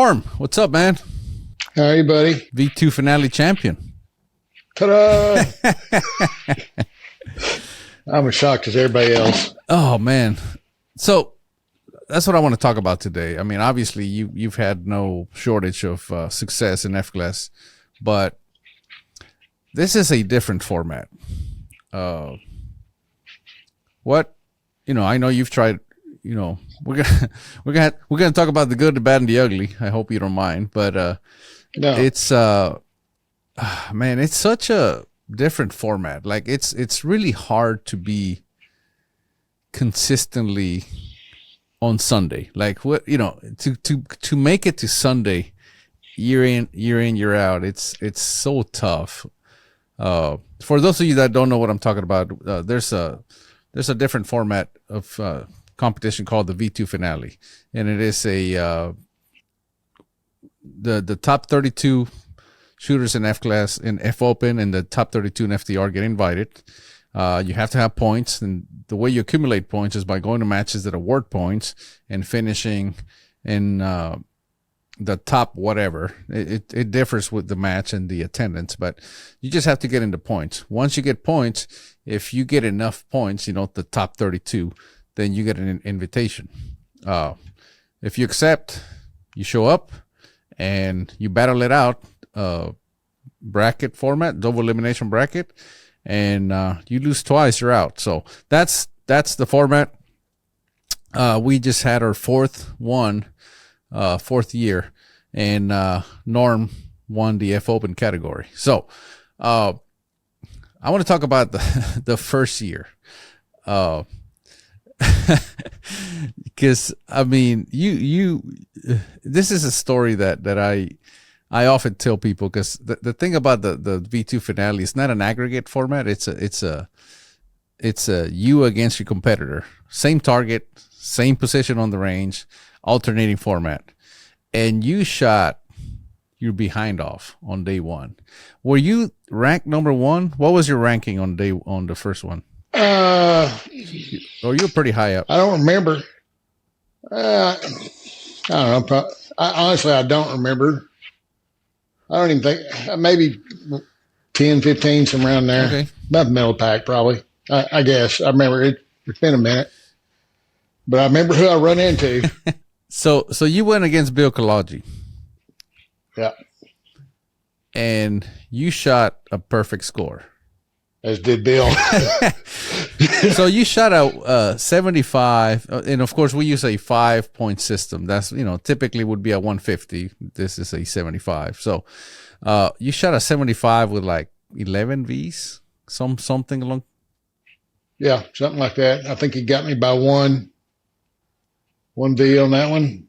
Norm, what's up, man? How are you, buddy? V2 finale champion. Ta-da! I'm as shocked as everybody else. Oh, man. So that's what I want to talk about today. I mean, obviously, you've had no shortage of success in F-Class, but this is a different format. I know you've tried. We're gonna talk about the good, the bad, and the ugly. I hope you don't mind, but No. it's man, it's such a different format. Like it's really hard to be consistently on Sunday. Like to make it to Sunday year in year out. It's so tough. For those of you that don't know what I'm talking about, there's a different format of competition called the V2 finale, and it is the top 32 shooters in F-Class in F Open and the top 32 in FDR get invited. You have to have points, and the way you accumulate points is by going to matches that award points and finishing in the top whatever. It differs with the match and the attendance, but you just have to get into points. Once you get points, if you get enough points, the top 32, then you get an invitation. If you accept, you show up and you battle it out, bracket format, double elimination bracket, and you lose twice, you're out. So that's the format. We just had our fourth year, and Norm won the F Open category. So I want to talk about the first year. Because I mean, this is a story that I often tell people, because the thing about the V2 finale is not an aggregate format. It's a you against your competitor, same target, same position on the range, alternating format, and you shot your behind off on day one. Were you ranked number one? What was your ranking on the first one? You were pretty high up. I don't remember. I don't know. Honestly, I don't remember. I don't even think, maybe 10, 15, somewhere around there. Okay. About the middle pack, probably. I guess. I remember it. It's been a minute. But I remember who I run into. So you went against Bill Kalaji. Yeah. And you shot a perfect score. As did Bill. So you shot a 75, and of course we use a 5-point system. That's typically would be a 150. This is a 75. So you shot a 75 with like 11 Vs, something along. Yeah, something like that. I think he got me by one V on that one,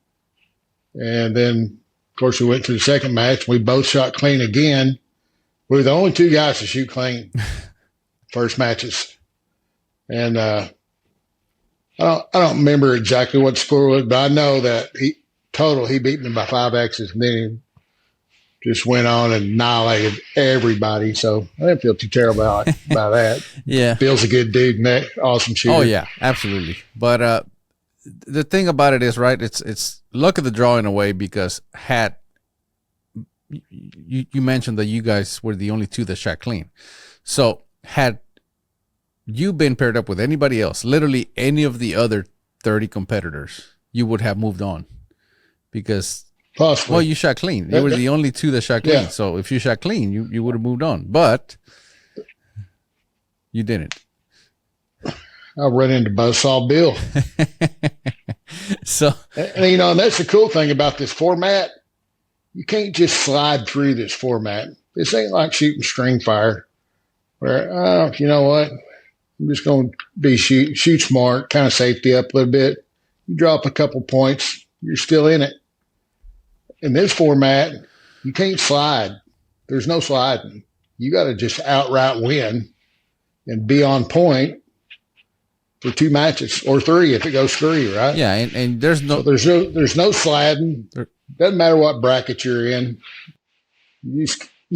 and then of course we went to the second match. We both shot clean again. We were the only two guys to shoot clean first matches. And I don't remember exactly what the score was, but I know that he beat me by 5 X's, and then he just went on and annihilated everybody. So I didn't feel too terrible about that. Yeah. Bill's a good dude and that awesome shooter. Oh yeah, absolutely. But the thing about it is, right, it's luck of the draw in a way, because you mentioned that you guys were the only two that shot clean. So had you been paired up with anybody else, literally any of the other 30 competitors, you would have moved on, because possibly. Well, you shot clean. You were the only two that shot clean. Yeah. So if you shot clean, you would have moved on, but you didn't. I run into Buzzsaw Bill. So and that's the cool thing about this format. You can't just slide through this format. This ain't like shooting string fire, where you know what? I'm just going to be shoot smart, kind of safety up a little bit. You drop a couple points, you're still in it. In this format, you can't slide. There's no sliding. You got to just outright win and be on point for 2 matches, or 3 if it goes 3, right? yeah, and there's no there's no sliding. Doesn't matter what bracket you're in. You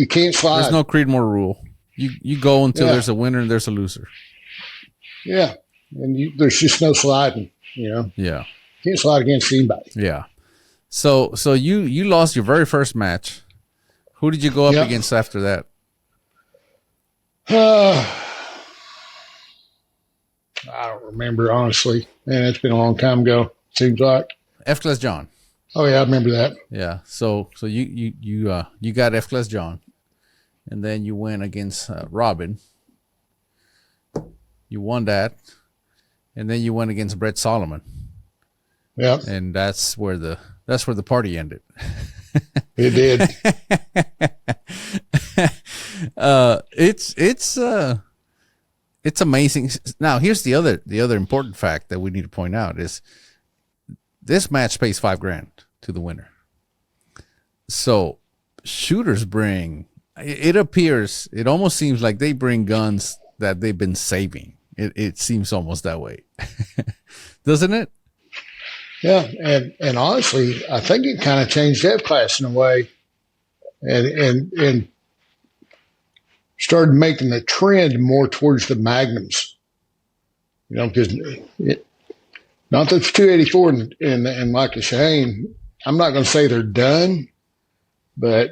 can't slide. There's no Creedmoor rule. You go until there's a winner and there's a loser. Yeah, and there's just no sliding. Yeah. You Can't slide against anybody. Yeah. So you lost your very first match. Who did you go up Yep. against after that? I don't remember, honestly. Man, it's been a long time ago, seems like. F Class John. Oh, yeah, I remember that. Yeah. So you got F Class John, and then you went against Robin. You won that, and then you went against Brett Solomon, Yep, and that's where the party ended. it did. It's amazing. Now here's the other important fact that we need to point out is this match pays $5,000 to the winner. So shooters bring, it appears, it almost seems like they bring guns that they've been saving. It seems almost that way. Doesn't it? Yeah, and honestly, I think it kind of changed F class in a way, and started making the trend more towards the magnums. You know, because not that 284 and like the Shane, I'm not going to say they're done, but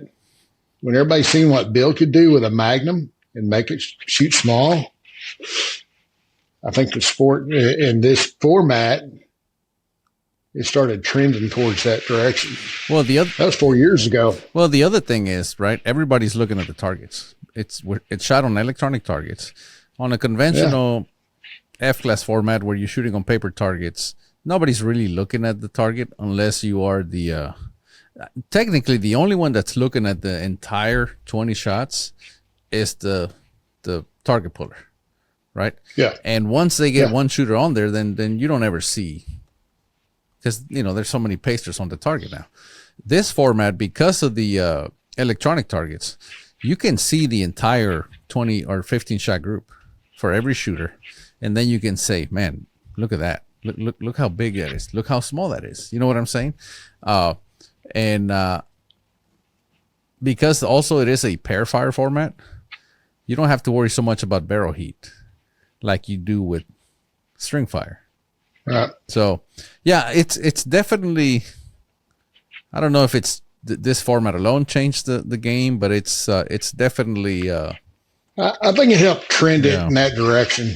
when everybody's seen what Bill could do with a magnum and make it shoot small, I think the sport in this format, it started trending towards that direction. Well, that was 4 years ago. Well, the other thing is, right, everybody's looking at the targets. It's shot on electronic targets. On a conventional F-class format where you're shooting on paper targets, nobody's really looking at the target unless you are the technically the only one that's looking at the entire 20 shots is the target puller, right? Yeah. And once they get one shooter on there, then you don't ever see, because there's so many pasters on the target now. This format, because of the electronic targets, you can see the entire 20 or 15 shot group for every shooter, and then you can say, man, look at that. Look how big that is. Look how small that is. You know what I'm saying? And because also it is a pair fire format, you don't have to worry so much about barrel heat like you do with string fire. Right. So, yeah, it's definitely, I don't know if it's this format alone changed the game, but it's definitely. I think it helped trend it in that direction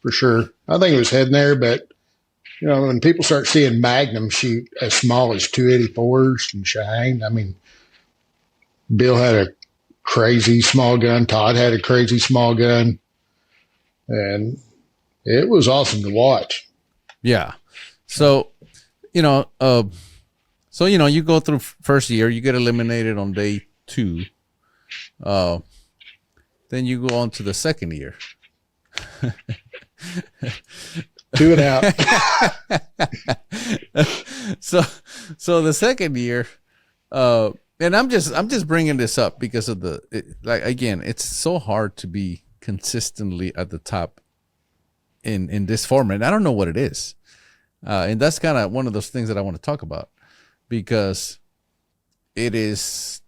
for sure. I think it was heading there, but when people start seeing Magnum shoot as small as 284s and Shine, I mean, Bill had a crazy small gun. Todd had a crazy small gun, and it was awesome to watch. Yeah. So, you go through first year, you get eliminated on day 2. Then you go on to the second year. 2 and out. So the second year, and I'm just bringing this up because of again, it's so hard to be consistently at the top in this format. I don't know what it is. And that's kind of one of those things that I want to talk about, because it is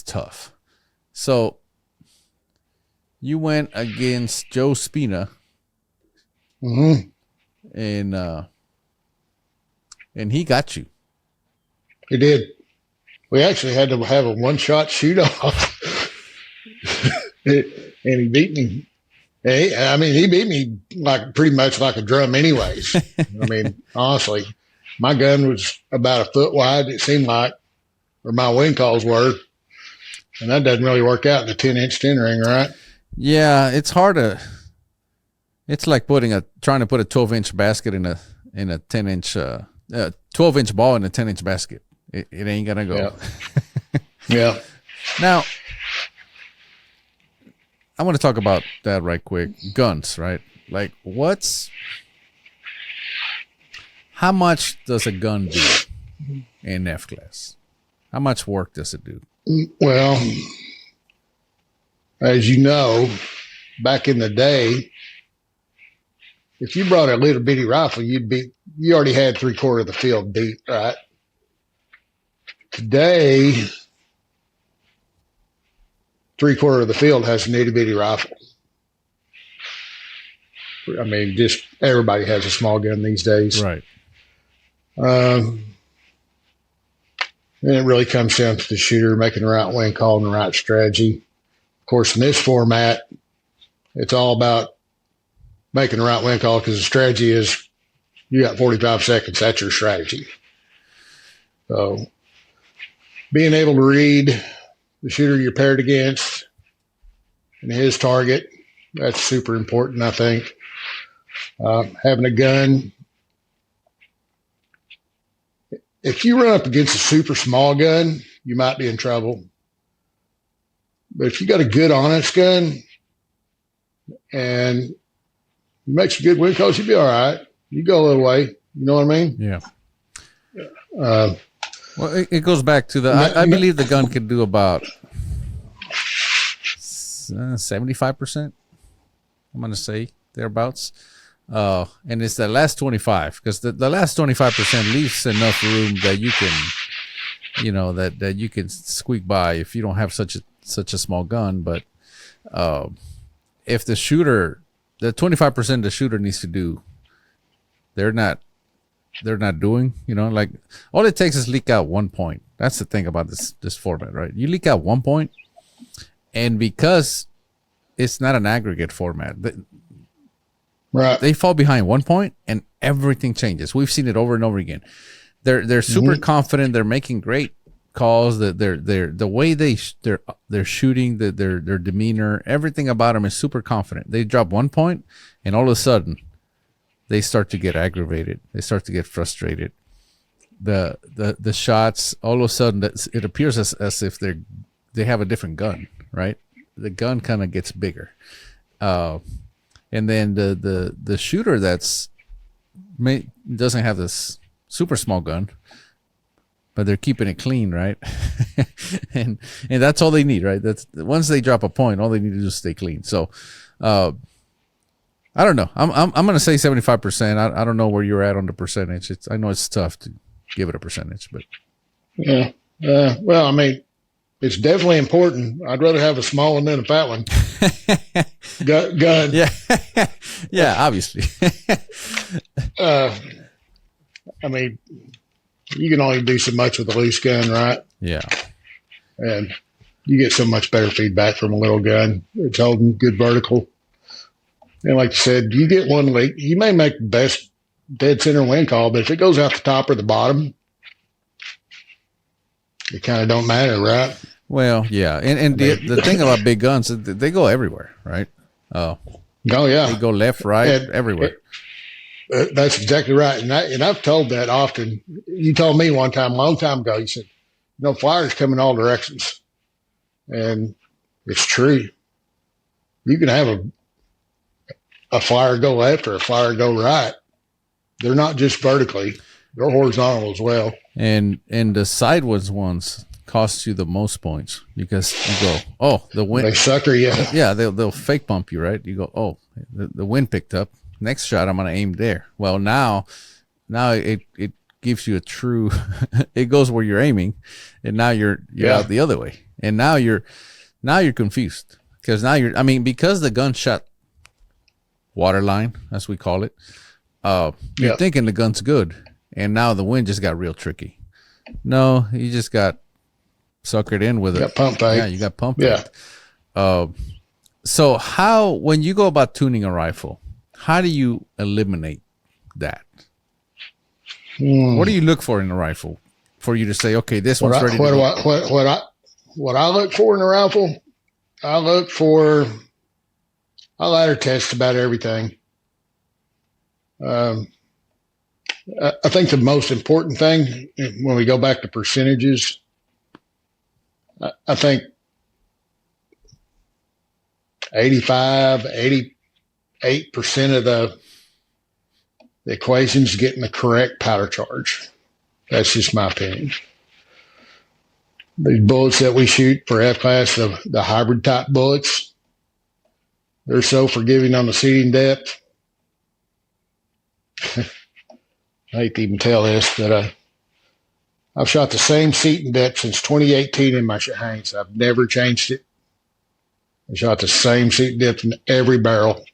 tough. So you went against Joe Spina, and he got you. He did. We actually had to have a one-shot shoot-off, and he beat me. He beat me like pretty much like a drum anyways. I mean, honestly, my gun was about a foot wide, it seemed like, or my wing calls were. And that doesn't really work out in a 10-inch 10 ring, right? Yeah, it's hard to. It's like trying to put a 12-inch basket in a 10-inch 12-inch ball in a 10-inch basket. It ain't gonna go. Yeah. Yeah. Now, I want to talk about that right quick. Guns, right? Like, how much does a gun do in F class? How much work does it do? Well, as you know, back in the day, if you brought a little bitty rifle, you already had 3/4 of the field beat, right? Today, 3/4 of the field has an itty bitty rifle. I mean, just everybody has a small gun these days. Right. And it really comes down to the shooter making the right win call and the right strategy. Of course, in this format, it's all about making the right win call because the strategy is you got 45 seconds. That's your strategy. So being able to read the shooter you're paired against and his target, that's super important, I think. Having a gun. If you run up against a super small gun, you might be in trouble. But if you got a good, honest gun and you make some good win calls, you'll be all right. You go a little way. You know what I mean? Yeah. Well, it goes back to I believe the gun can do about 75%. I'm going to say thereabouts. And it's the last 25 because the last 25% leaves enough room that you can, that you can squeak by if you don't have such a small gun. But if the 25% the shooter needs to do, they're not doing, like all it takes is leak out 1 point. That's the thing about this format, right? You leak out 1 point, and because it's not an aggregate format, right, they fall behind 1 point and everything changes. We've seen it over and over again. They're super confident. They're making great calls. They're the way they're shooting, their demeanor, everything about them is super confident. They drop 1 point, and all of a sudden, they start to get aggravated. They start to get frustrated. The shots, all of a sudden, it appears as if they have a different gun, right? The gun kind of gets bigger. And then the shooter doesn't have this super small gun, but they're keeping it clean, right? and that's all they need, right? That's once they drop a point, all they need to do is stay clean. So, I don't know. I'm going to say 75%. I don't know where you're at on the percentage. I know it's tough to give it a percentage, but yeah. Well, I mean, it's definitely important. I'd rather have a small one than a fat one. Gun. Yeah. Yeah, obviously. I mean, you can only do so much with a loose gun, right? Yeah. And you get so much better feedback from a little gun. It's holding good vertical. And like you said, you get one leak, you may make the best dead center win call, but if it goes out the top or the bottom, it kind of don't matter, right? Well, yeah. And the thing about big guns, they go everywhere, right? Oh, yeah. They go left, right, everywhere. That's exactly right. And I've told that often. You told me one time, a long time ago, you said, flyers come in all directions. And it's true. You can have a flyer go left or a flyer go right. They're not just vertically; they're horizontal as well. And the sideways ones cost you the most points because you go, oh, the wind. They sucker you. Yeah, they'll fake bump you, right? You go, oh, the wind picked up. Next shot, I'm gonna aim there. Well, now it gives you a true. It goes where you're aiming, and now you're out the other way, and now you're confused because because the gun shot waterline, as we call it, you're thinking the gun's good, and now the wind just got real tricky. No, you just got suckered in with it. Pump fake. Yeah, you got pump fake. So when you go about tuning a rifle, how do you eliminate that? What do you look for in a rifle for you to say, okay, this one's ready to go? What I look for in a rifle, I ladder test about everything. I think the most important thing when we go back to percentages, I think 88% of the equation's getting the correct powder charge. That's just my opinion. These bullets that we shoot for F-class, the hybrid type bullets, they're so forgiving on the seating depth. I hate to even tell this, but I've shot the same seating depth since 2018 in my Shahanks. I've never changed it. I shot the same seating depth in every barrel.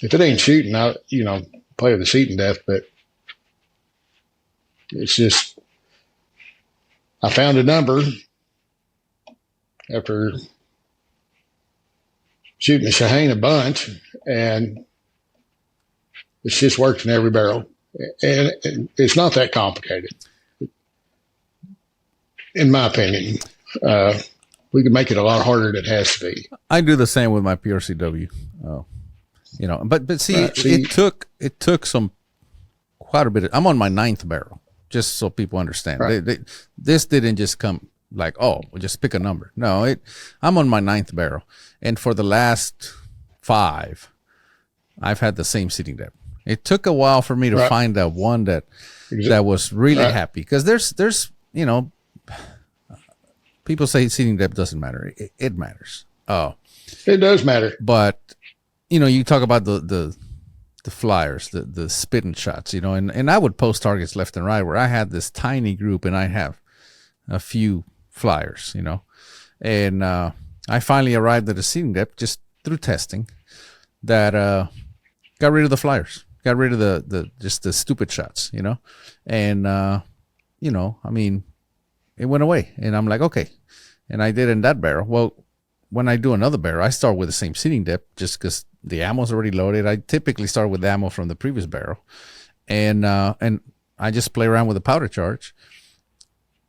If it ain't shooting, I play with the seating depth, but it's just I found a number after shooting the Shaheen a bunch, and it's just worked in every barrel. And it's not that complicated, in my opinion. We can make it a lot harder than it has to be. I do the same with my PRCW. But see, Right, it took some quite a bit. I'm on my 9th barrel, just so people understand. Right. This didn't just come like, oh, we'll just pick a number. No, I'm on my 9th barrel, and for the last 5, I've had the same seating depth. It took a while for me to find that one that was really happy, because there's people say seating depth doesn't matter. It matters. Oh, it does matter. But you talk about the flyers, the spitting shots, and I would post targets left and right where I had this tiny group and I have a few flyers, and I finally arrived at a seating depth just through testing that got rid of the flyers, got rid of the just the stupid shots, and I mean, it went away, and I'm like, okay, and I did in that barrel. Well, when I do another barrel, I start with the same seating depth just because the ammo's already loaded. I typically start with the ammo from the previous barrel, and I just play around with the powder charge,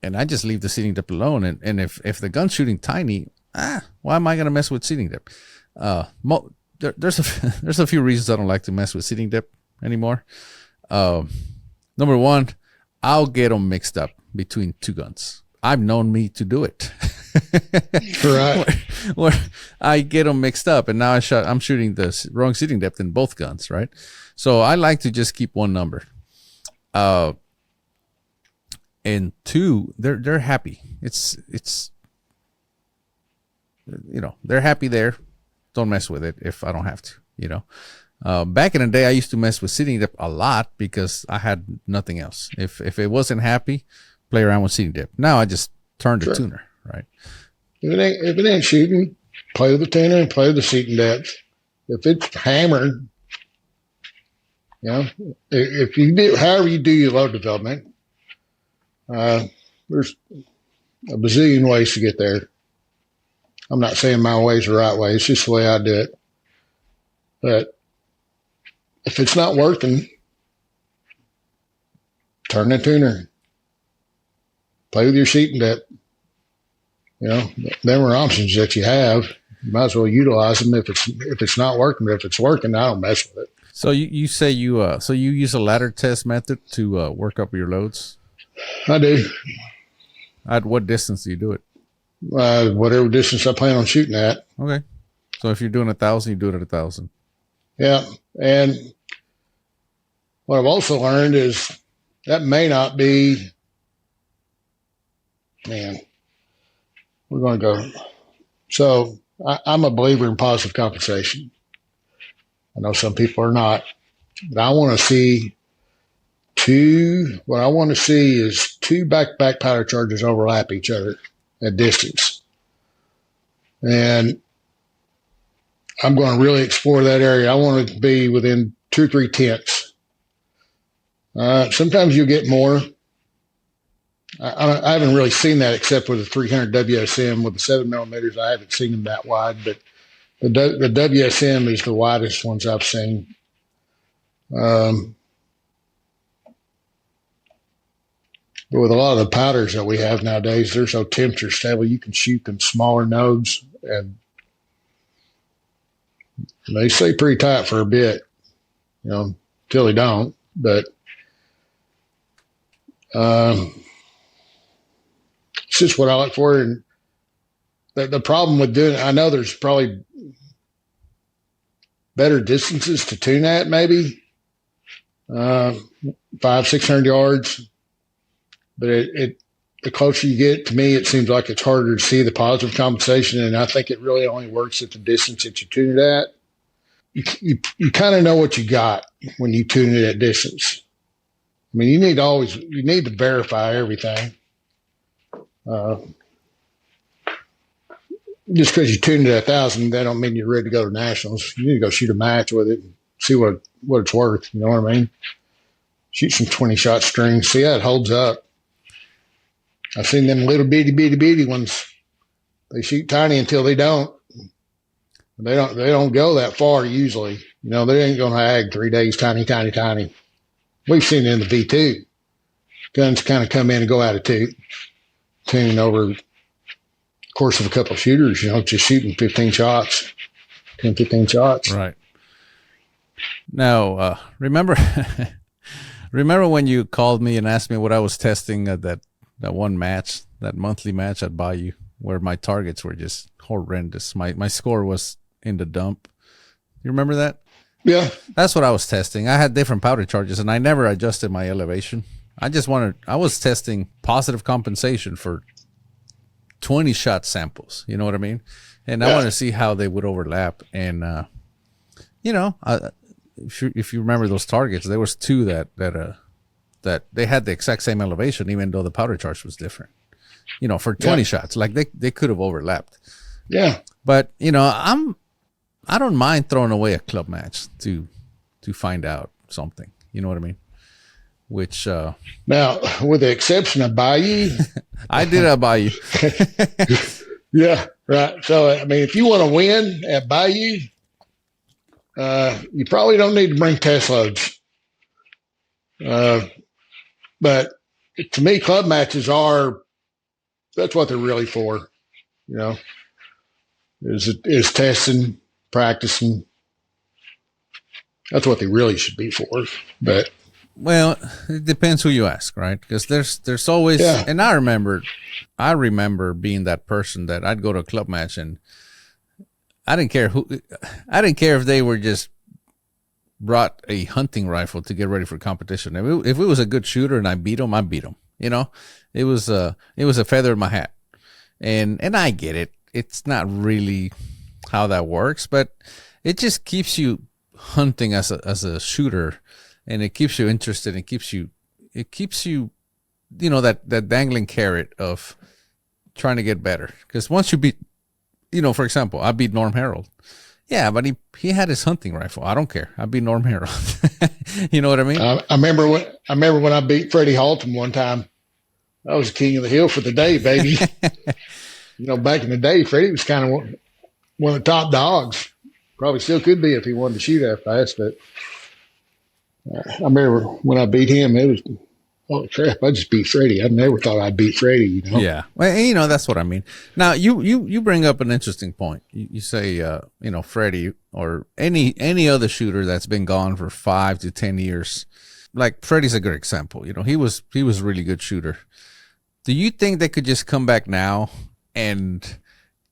and I just leave the seating depth alone. And if the gun's shooting tiny, why am I gonna mess with seating depth? There's a few reasons I don't like to mess with seating depth anymore. Number one, I'll get them mixed up between 2 guns. I've known me to do it. Right. where I get them mixed up, and now I'm shooting the wrong seating depth in both guns, right? So I like to just keep one number. And 2, they're happy. It's they're happy there. Don't mess with it if I don't have to. Back in the day, I used to mess with seating depth a lot because I had nothing else. If it wasn't happy, play around with seating depth. Now I just turn to tuner, right? If it ain't shooting, play with the tuner and play with the seating depth. If it's hammered, if you do, however you do your load development, there's a bazillion ways to get there. I'm not saying my way's the right way. It's just the way I do it. But if it's not working, turn the tuner. Play with your seating depth. Them are options that you have. You might as well utilize them if it's not working. But if it's working, I don't mess with it. So you say you use a ladder test method to work up your loads? I do. At what distance do you do it? Whatever distance I plan on shooting at. Okay. So if you're doing 1,000, you do it at 1,000. Yeah. And what I've also learned is that may not be, man, we're going to go. So I'm a believer in positive compensation. I know some people are not, but I want to see what I want to see is 2 back-to-back powder charges overlap each other at distance. And I'm going to really explore that area. I want it to be within 2 or 3 tenths. Sometimes you'll get more. I haven't really seen that except with the 300 WSM. With the 7 millimeters, I haven't seen them that wide, but the WSM is the widest ones I've seen. But with a lot of the powders that we have nowadays, they're so temperature stable, you can shoot them smaller nodes, and they stay pretty tight for a bit, till they don't. But it's just what I look for. And the problem with doing it, I know there's probably better distances to tune at, maybe 500-600 yards. But the closer you get, to me, it seems like it's harder to see the positive compensation, and I think it really only works at the distance that you tune it at. You kind of know what you got when you tune it at distance. I mean, you need to verify everything. Just because you tuned it at 1,000, that don't mean you're ready to go to nationals. You need to go shoot a match with it and see what it's worth. You know what I mean? Shoot some 20-shot strings, see how it holds up. I've seen them little bitty ones. They shoot tiny until they don't. They don't go that far usually. You know, they ain't gonna hag 3 days, tiny. We've seen it in the V2. Guns kind of come in and go out of tune over the course of a couple of shooters, you know, just shooting 15 shots, 10, 15 shots. Right. Now, remember when you called me and asked me what I was testing at that one match, that monthly match at Bayou, where my targets were just horrendous. My score was in the dump. You remember that? Yeah. That's what I was testing. I had different powder charges, and I never adjusted my elevation. I was testing positive compensation for 20 shot samples. You know what I mean? And I wanted to see how they would overlap. And, you know, if you remember those targets, there was two that they had the exact same elevation, even though the powder charge was different. You know, for 20 shots, like they could have overlapped. Yeah. But you know, I don't mind throwing away a club match to find out something. You know what I mean? Which now, with the exception of Bayou, I did a Bayou. Yeah, right. So I mean, if you want to win at Bayou, you probably don't need to bring test loads. But to me, club matches that's what they're really for, you know, is testing, practicing. That's what they really should be for. But well, it depends who you ask, right? Because there's always, and I remember being that person that I'd go to a club match and I didn't care if they were just brought a hunting rifle to get ready for competition. If it was a good shooter and I beat them, you know, it was a feather in my hat. And I get it. It's not really how that works, but it just keeps you hunting as a shooter, and it keeps you interested. It keeps you, you know, that dangling carrot of trying to get better. Because once you beat, you know, for example, I beat Norm Harrold. Yeah, but he had his hunting rifle. I don't care. I beat Norm Harrold. You know what I mean? I remember when I beat Freddie Halton one time. I was king of the hill for the day, baby. You know, back in the day, Freddie was kind of one of the top dogs. Probably still could be if he wanted to shoot that fast. But I remember when I beat him, it was, oh crap! I just beat Freddie. I never thought I'd beat Freddie. You know? Yeah, well, you know, that's what I mean. Now you bring up an interesting point. You say you know, Freddie or any other shooter that's been gone for 5 to 10 years. Like Freddie's a good example. You know, he was a really good shooter. Do you think they could just come back now and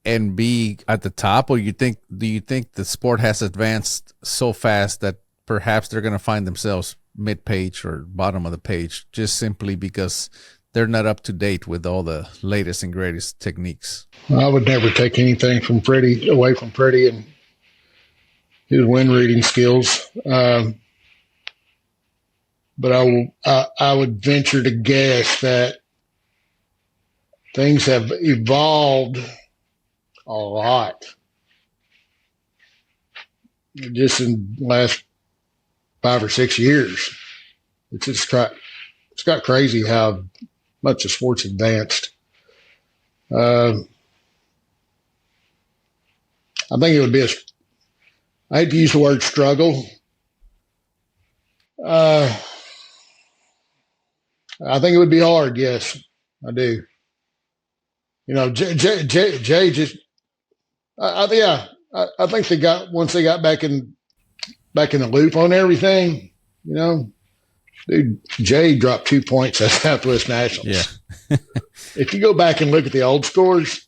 be at the top, or do you think the sport has advanced so fast that perhaps they're going to find themselves mid-page or bottom of the page just simply because they're not up to date with all the latest and greatest techniques? I would never take anything away from Freddie and his wind reading skills. But I would venture to guess that things have evolved a lot just in the last 5 or 6 years. It's got crazy how much the sport's advanced. I think it would be I hate to use the word struggle. I think it would be hard. Yes, I do. You know, Jay just, I think once they got back in the loop on everything, you know, dude, Jay dropped 2 points at Southwest Nationals. Yeah. If you go back and look at the old scores,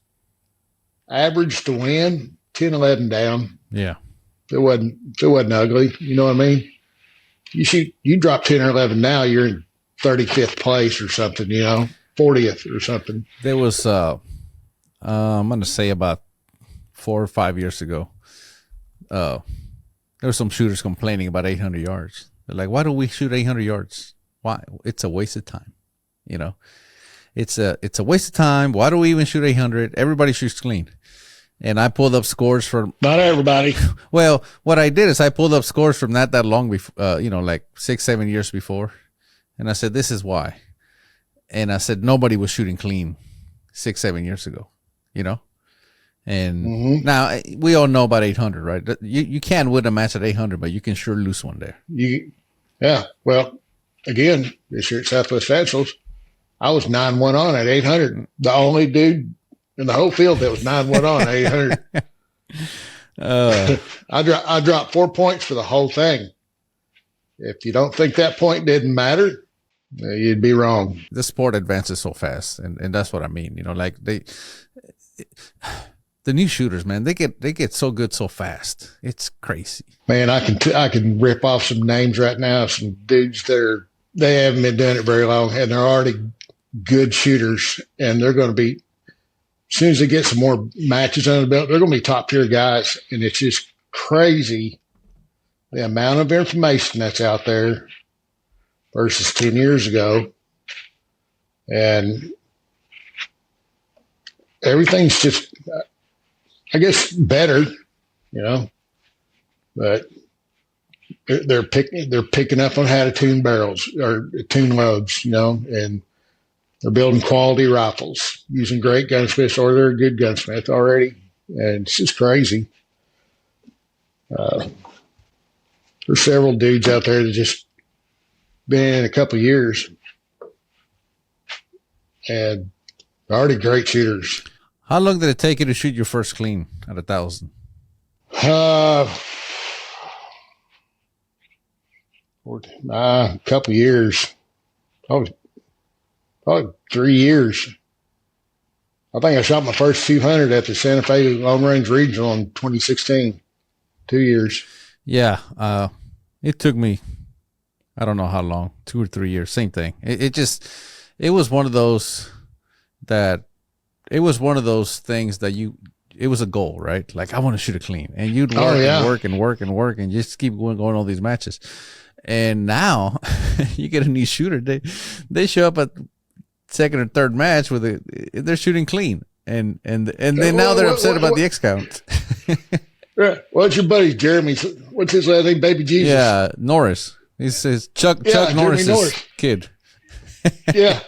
average to win, 10-11 down. Yeah. If it wasn't ugly, you know what I mean? You drop 10 or 11 now, you're in 35th place or something, you know, 40th or something. There was, I'm going to say about 4 or 5 years ago, there were some shooters complaining about 800 yards. They're like, why do we shoot 800 yards? Why? It's a waste of time. You know, it's a waste of time. Why do we even shoot 800? Everybody shoots clean. And I pulled up scores from not everybody. Well, what I did is I pulled up scores from not that long before, you know, like 6-7 years before. And I said, this is why. And I said nobody was shooting clean 6-7 years ago, you know. And now we all know about 800, right? You can win a match at 800, but you can sure lose one there. Yeah. Well, again, this year at Southwest Nationals, I was 9-1 on at 800. The only dude in the whole field that was 9-1 on at 800. I dropped 4 points for the whole thing. If you don't think that point didn't matter, you'd be wrong. The sport advances so fast, and that's what I mean. You know, like the new shooters, man, they get so good so fast. It's crazy. Man, I can rip off some names right now. Some dudes they haven't been doing it very long, and they're already good shooters, and they're going to be, as soon as they get some more matches under the belt, they're going to be top tier guys. And it's just crazy the amount of information that's out there versus 10 years ago, and everything's just, I guess, better, you know, but they're picking up on how to tune barrels or tune loads, you know, and they're building quality rifles using great gunsmiths, or they're a good gunsmith already, and it's just crazy. There's several dudes out there that just been in a couple of years and already great shooters. How long did it take you to shoot your first clean at 1,000? A couple of years. Probably 3 years. I think I shot my first 200 at the Santa Fe Long Range Regional in 2016. 2 years. Yeah. It took me, I don't know how long, 2 or 3 years. Same thing. It was one of those things that it was a goal, right? Like, I want to shoot a clean, and you'd work and work and just keep going all these matches. And now you get a new shooter. They show up at second or third match they're shooting clean, and then now they're upset about the X count. Right. What's your buddy Jeremy? What's his last name? Baby Jesus. Yeah, Norris. He says Chuck Norris's kid. Yeah.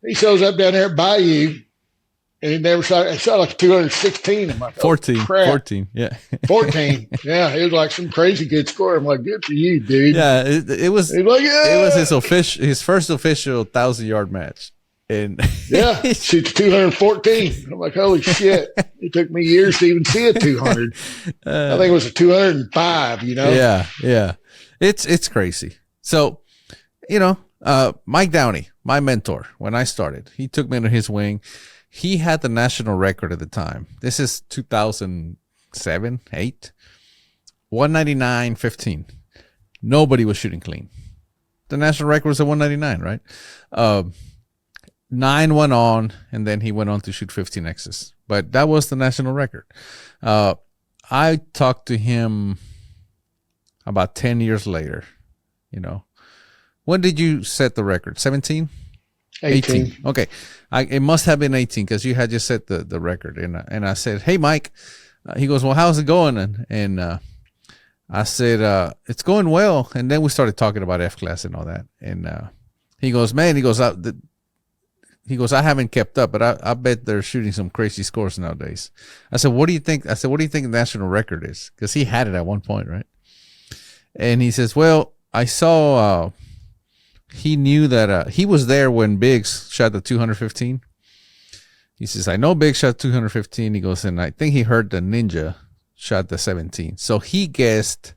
He shows up down there at Bayou, and he never shot. It shot like 216. I'm like, 14. Crap. 14. Yeah. 14. Yeah, it was like some crazy good score. I'm like, good for you, dude. Yeah, it was. He's like, yeah. It was his first official 1,000-yard match. And yeah, shoots 214. I'm like, holy shit! It took me years to even see a 200. I think it was a 205. You know? Yeah. It's crazy. So, you know, Mike Downey, my mentor, when I started, he took me under his wing. He had the national record at the time. This is 2007, 8, 199.15. Nobody was shooting clean. The national record was at 199, right? 9 went on, and then he went on to shoot 15 X's. But that was the national record. I talked to him about 10 years later, you know. When did you set the record? 17? 18. Okay. It must have been 18 because you had just set the record. And I said, hey, Mike. He goes, well, how's it going? And I said, it's going well. And then we started talking about F-class and all that. And he goes, man, I haven't kept up, but I bet they're shooting some crazy scores nowadays. I said, what do you think? I said, what do you think the national record is? Because he had it at one point, right? And he says, well, I saw he knew that he was there when Biggs shot the 215. He says, I know Biggs shot 215. He goes, and I think he heard the Ninja shot the 17. So he guessed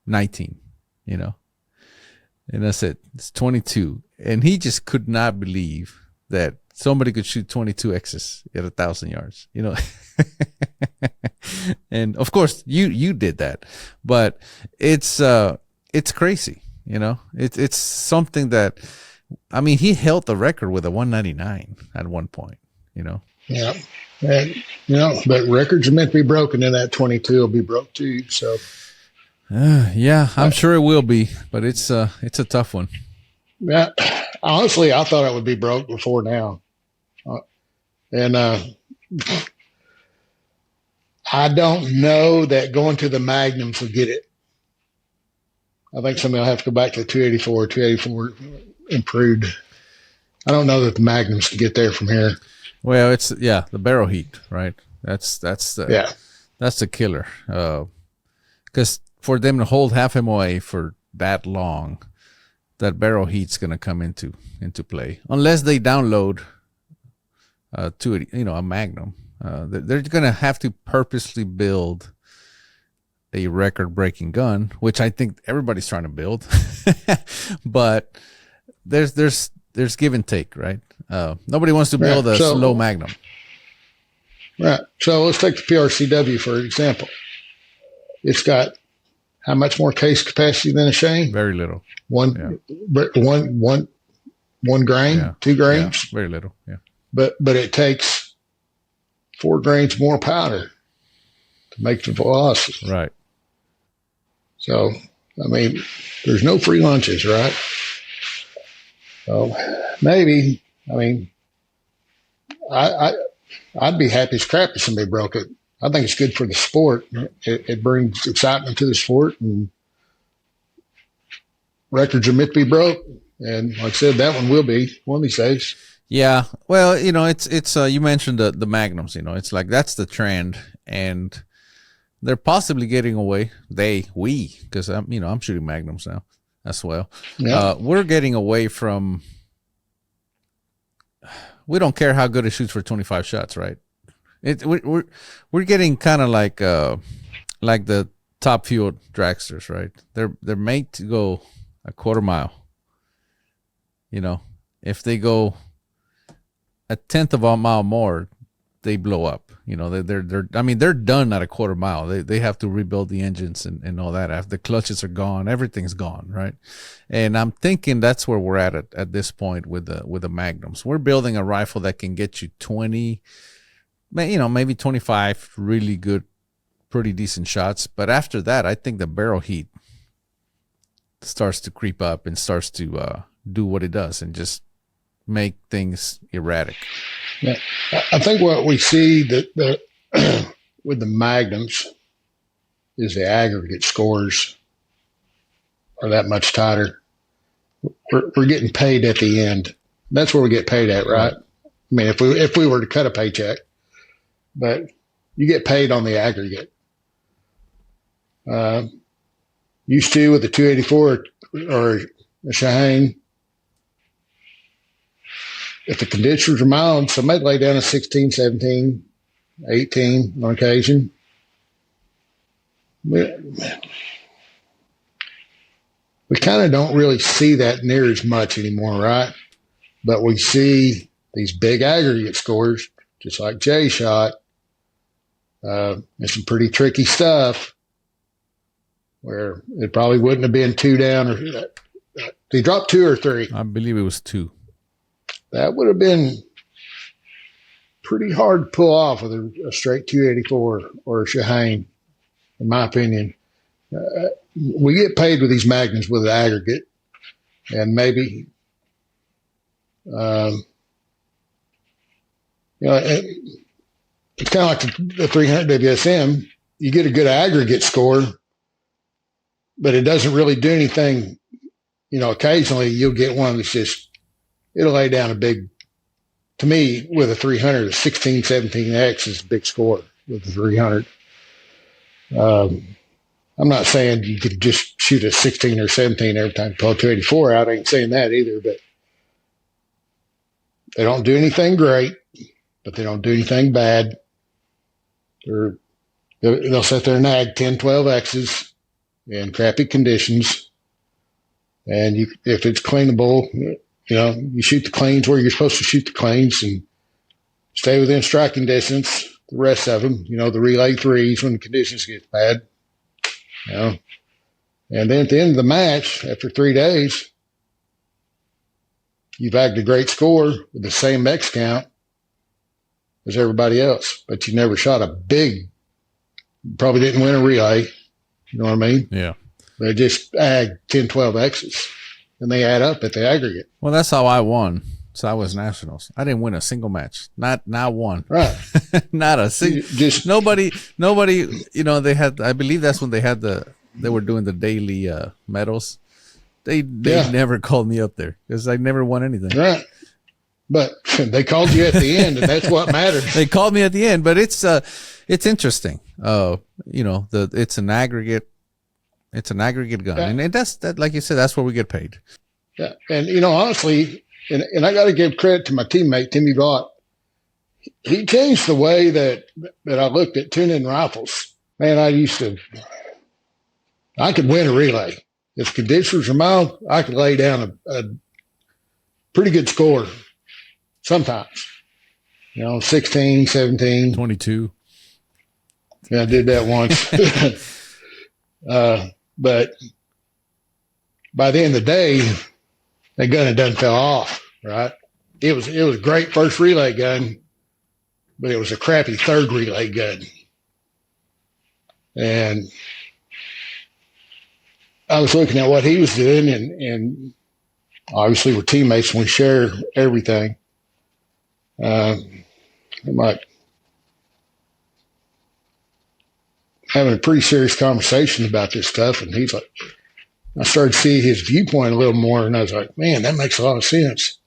19, you know. And I said, it's 22. And he just could not believe that somebody could shoot 22 X's at 1,000 yards, you know. And of course you did that, but it's crazy, you know. It's something that, I mean, he held the record with a 199 at one point, you know. Yeah. And, you know, but records are meant to be broken, and that 22 will be broke too. So, yeah, I'm sure it will be, but it's a tough one. Yeah, honestly, I thought it would be broke before now, and I don't know that going to the Magnums will get it. I think somebody will have to go back to 284 improved. I don't know that the Magnums can get there from here. Well, it's the barrel heat, right? That's Yeah. the killer. Because for them to hold half MOA for that long, that barrel heat's going to come into play unless they download to it, a Magnum. They're going to have to purposely build a record-breaking gun, which I think everybody's trying to build. But there's give and take, right? Nobody wants to build a slow Magnum. Right. So let's take the PRCW for example. It's got how much more case capacity than a Shane? Very little. One grain, 2 grains. Yeah, very little. Yeah. But it takes 4 grains more powder to make the velocity. Right. So I mean, there's no free lunches, right? So maybe, I mean, I'd be happy as crap if somebody broke it. I think it's good for the sport. It brings excitement to the sport, and records are meant to be broke. And like I said, that one will be one of these days. Yeah. Well, it's you mentioned the Magnums. It's like that's the trend, and they're possibly getting away. Because I'm shooting Magnums now as well. Yeah. We're getting away from. We don't care how good it shoots for 25 shots, right? We're getting kind of like the top fuel dragsters, right? They're made to go a quarter mile. If they go a tenth of a mile more, they blow up. They're done at a quarter mile. They have to rebuild the engines and all that. After the clutches are gone, everything's gone, right? And I'm thinking that's where we're at this point with the Magnums. We're building a rifle that can get you 20, maybe 25 really good, pretty decent shots. But after that, I think the barrel heat starts to creep up and starts to do what it does and just make things erratic. Yeah, I think what we see that with the Magnums is the aggregate scores are that much tighter. We're getting paid at the end. That's where we get paid at, right? I mean, if we were to cut a paycheck, but you get paid on the aggregate. Used to with the 284 or a Cheyenne, if the conditions are mild, somebody lay down a 16, 17, 18 on occasion. We kind of don't really see that near as much anymore, right? But we see these big aggregate scores, just like Jay shot, and some pretty tricky stuff where it probably wouldn't have been 2 down. Or they dropped 2 or 3. I believe it was 2. That would have been pretty hard to pull off with a straight 284 or a Cheyenne, in my opinion. We get paid with these Magnums with the aggregate, and maybe, it's kind of like the 300 WSM. You get a good aggregate score, but it doesn't really do anything. Occasionally you'll get one that's just, it'll lay down a big, to me, with a 300, a 16, 17X is a big score with the 300. I'm not saying you could just shoot a 16 or 17 every time you pull a 284 out. I ain't saying that either, but they don't do anything great, but they don't do anything bad. They'll sit there and nag 10, 12 X's in crappy conditions. And if it's cleanable, you shoot the cleans where you're supposed to shoot the cleans and stay within striking distance. The rest of them, the relay threes when the conditions get bad. And then at the end of the match, after 3 days, you bagged a great score with the same X count as everybody else, but you never shot a big, probably didn't win a relay. You know what I mean? Yeah. They just agged 10, 12 X's, and they add up at the aggregate. Well, that's how I won. So I was nationals. I didn't win a single match. Not one. Right. Not a single. Just nobody. They had. I believe that's when they were doing the daily medals. They never called me up there because I never won anything. Right. but they called you at the end, and that's what matters. They called me at the end, but it's interesting. It's an aggregate gun, and that's that. Like you said, that's where we get paid. Yeah, and honestly, and I got to give credit to my teammate Timmy Vaught. He changed the way that I looked at tuning rifles. Man, I could win a relay. If conditions are mild, I could lay down a pretty good score sometimes. 16, 17. 22. Yeah, I did that once. But by the end of the day, that gun had done fell off, right? It was a great first relay gun, but it was a crappy third relay gun. And I was looking at what he was doing, and obviously we're teammates and we share everything. I'm like having a pretty serious conversation about this stuff, and he's like, I started to see his viewpoint a little more, and I was like, man, that makes a lot of sense.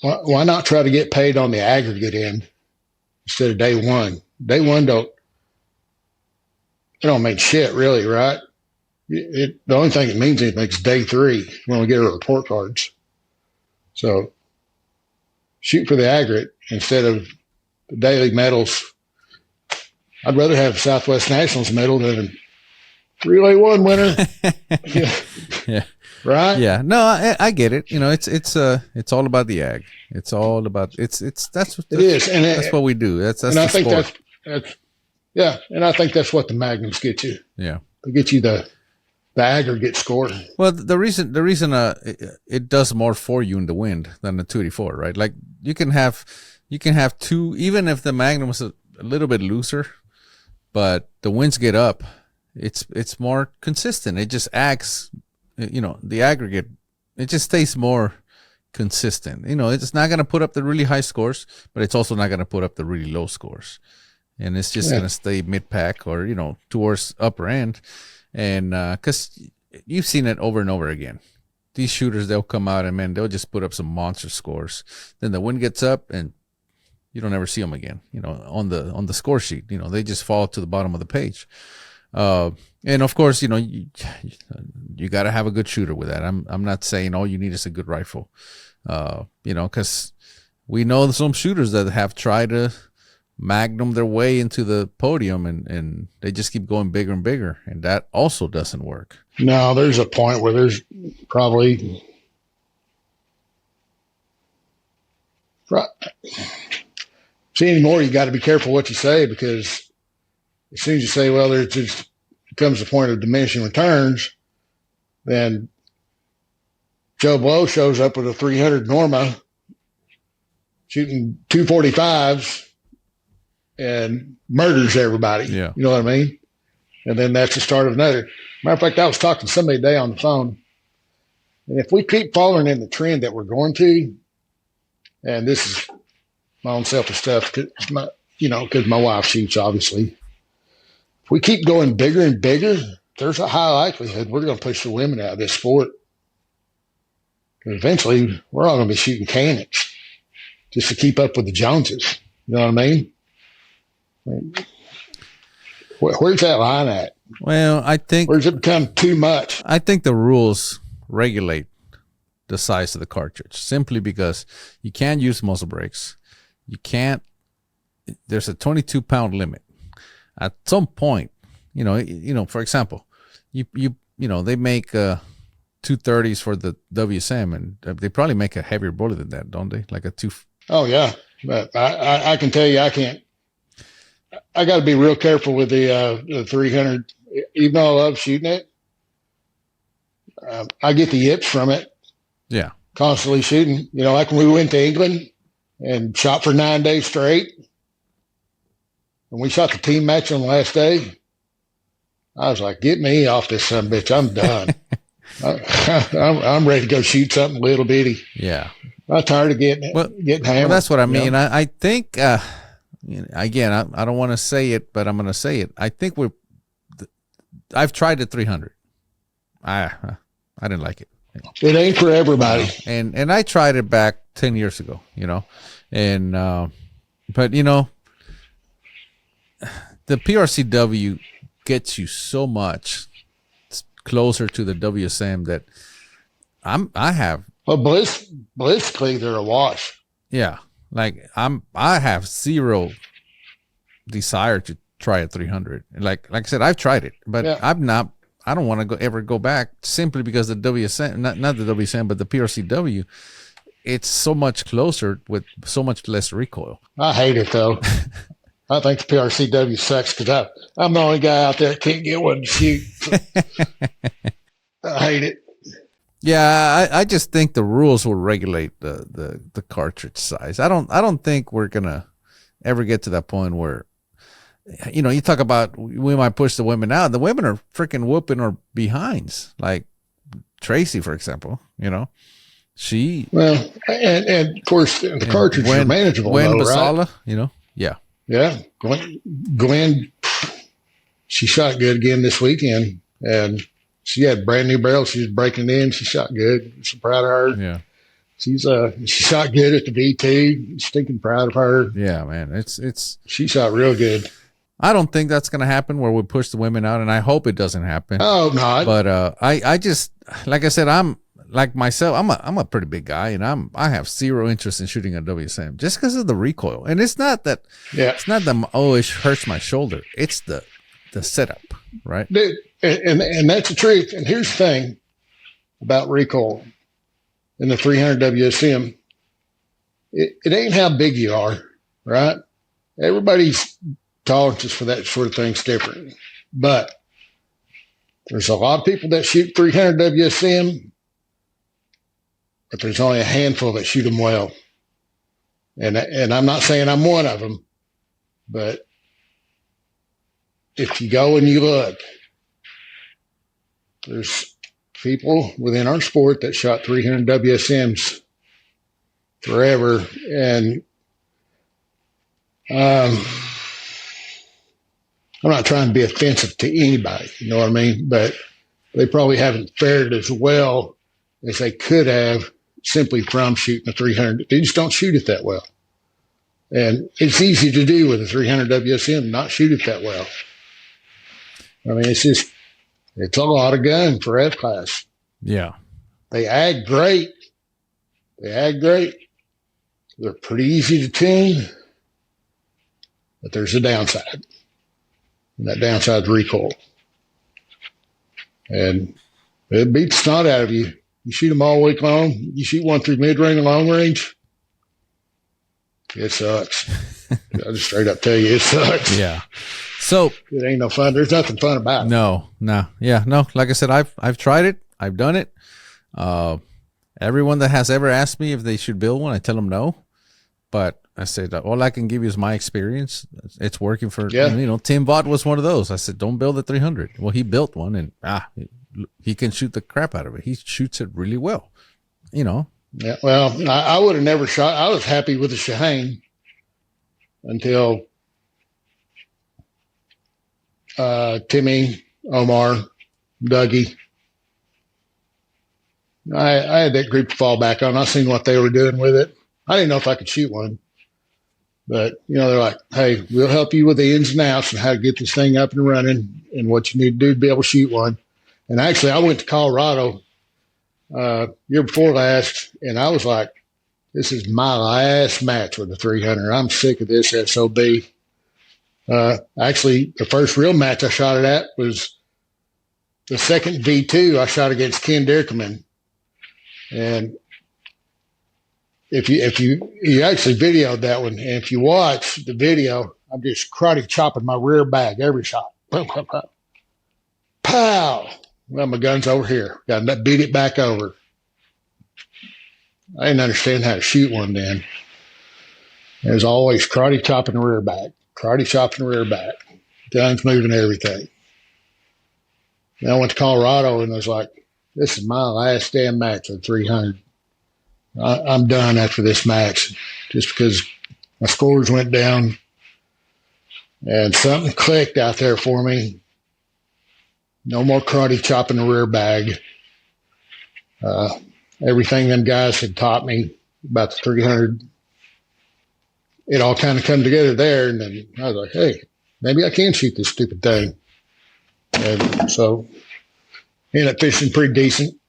Why not try to get paid on the aggregate end instead of day one? Day one don't mean shit, really, right? The only thing it means anything is day three when we get our report cards. So shoot for the aggregate instead of the daily medals. I'd rather have Southwest Nationals medal than a Relay One winner. Yeah. Right? Yeah. No, I get it. It's all about the ag. It's all about that's what we do. That's and I think sport. and I think that's what the magnums get you. Yeah. They get you the aggregate score. Well, the reason it does more for you in the wind than the 284, right? Like you can have two, even if the magnum was a little bit looser, but the winds get up, it's more consistent. It just acts, the aggregate, it just stays more consistent. It's not going to put up the really high scores, but it's also not going to put up the really low scores. And it's just going to stay mid-pack or, towards upper end. And because you've seen it over and over again. These shooters, they'll come out and, man, they'll just put up some monster scores. Then the wind gets up and you don't ever see them again, on the score sheet. They just fall to the bottom of the page. And, of course, you got to have a good shooter with that. I'm not saying all you need is a good rifle, because we know some shooters that have tried to magnum their way into the podium and they just keep going bigger and bigger, and that also doesn't work. No, there's a point where there's probably see anymore. You got to be careful what you say, because as soon as you say, well, there just comes the point of diminishing returns, then Joe Blow shows up with a 300 Norma shooting 245s and murders everybody. Yeah. You know what I mean? And then that's the start of another. Matter of fact, I was talking to somebody today on the phone, and if we keep following in the trend that we're going to, and this is my own selfish stuff, because my wife shoots, obviously. If we keep going bigger and bigger, there's a high likelihood we're going to push the women out of this sport. Because eventually, we're all going to be shooting cannons just to keep up with the Joneses. You know what I mean? Where's that line at? Well, I think... Where's it become too much? I think the rules regulate the size of the cartridge simply because you can't use muzzle brakes. You can't... There's a 22-pound limit. At some point, for example, they make 230s for the WSM, and they probably make a heavier bullet than that, don't they? Like a two... Oh, yeah. But I can tell you, I got to be real careful with the 300. Even though I love shooting it, I get the yips from it. Yeah. Constantly shooting. Like when we went to England and shot for 9 days straight, and we shot the team match on the last day, I was like, get me off this son of a bitch. I'm done. I'm ready to go shoot something little bitty. Yeah. I'm tired of getting hammered. Well, that's what I mean. I think, again, I don't want to say it, but I'm going to say it. I think I've tried the 300. I didn't like it. It ain't for everybody. And I tried it back 10 years ago, and but the PRCW gets you so much closer to the WSM that I have. Well, Blitzkrieg, they're a wash. Yeah, like I have zero desire to try a 300. Like I said, I've tried it, but Yeah. I don't want to ever go back simply because the WSM, not the WSM, but the PRCW, it's so much closer with so much less recoil. I hate it though. I think the PRCW sucks because I'm the only guy out there that can't get one to shoot. I hate it. Yeah, I just think the rules will regulate the cartridge size. I don't think we're gonna ever get to that point where, you talk about we might push the women out. The women are freaking whooping our behinds. Like Tracy, for example, she. Well, and of course the cartridges are manageable. Gwen though, Basala, right? Yeah. Yeah, Gwen, she shot good again this weekend, and she had brand new barrel. She was breaking in. She shot good. I'm so proud of her. Yeah. She shot good at the V2. Stinking proud of her. Yeah, man. She shot real good. I don't think that's going to happen where we push the women out, and I hope it doesn't happen. Oh, no. But I just, like I said, I'm like myself. I'm a pretty big guy, and I have zero interest in shooting a WSM just because of the recoil. And it's not that. Yeah. It's not that it hurts my shoulder. It's the setup, right? Dude, and that's the truth. And here's the thing about recoil in the 300 WSM. It ain't how big you are, right? Everybody's tolerances for that sort of thing's different. But there's a lot of people that shoot 300 WSM, but there's only a handful that shoot them well. And I'm not saying I'm one of them, but if you go and you look, there's people within our sport that shot 300 WSMs forever. And I'm not trying to be offensive to anybody, you know what I mean? But they probably haven't fared as well as they could have simply from shooting a 300. They just don't shoot it that well. And it's easy to do with a 300 WSM, not shoot it that well. I mean, it's a lot of gun for F class. Yeah. They ag great. They're pretty easy to tune, but there's a downside. And that downside is recoil. And it beats the snot out of you. You shoot them all week long. You shoot one through mid-range and long range. It sucks. I'll just straight up tell you, it sucks. Yeah. So it ain't no fun. There's nothing fun about it. No. Yeah, no. Like I said, I've tried it. I've done it. Everyone that has ever asked me if they should build one, I tell them no. But I said, all I can give you is my experience. It's working for, Tim Vaught was one of those. I said, don't build a 300. Well, he built one, and he can shoot the crap out of it. He shoots it really well, Yeah, well, I would have never shot. I was happy with the Shaheen until Timmy, Omar, Dougie. I had that group to fall back on. I seen what they were doing with it. I didn't know if I could shoot one. But, they're like, hey, we'll help you with the ins and outs and how to get this thing up and running and what you need to do to be able to shoot one. And actually, I went to Colorado year before last, and I was like, this is my last match with the 300. I'm sick of this SOB. Actually, the first real match I shot it at was the second V2 I shot against Ken Dierkeman. And if you actually videoed that one, and if you watch the video, I'm just karate chopping my rear bag every shot. Pow! Well, my gun's over here. Got to beat it back over. I didn't understand how to shoot one then. There's always karate chopping the rear back. Karate chopping the rear back. Guns moving everything. Then I went to Colorado and I was like, this is my last damn match at 300. I'm done after this match just because my scores went down and something clicked out there for me. No more karate chopping the rear bag. Everything them guys had taught me about the 300. It all kind of come together there, and then I was like, hey, maybe I can shoot this stupid thing. And so ended up fishing pretty decent.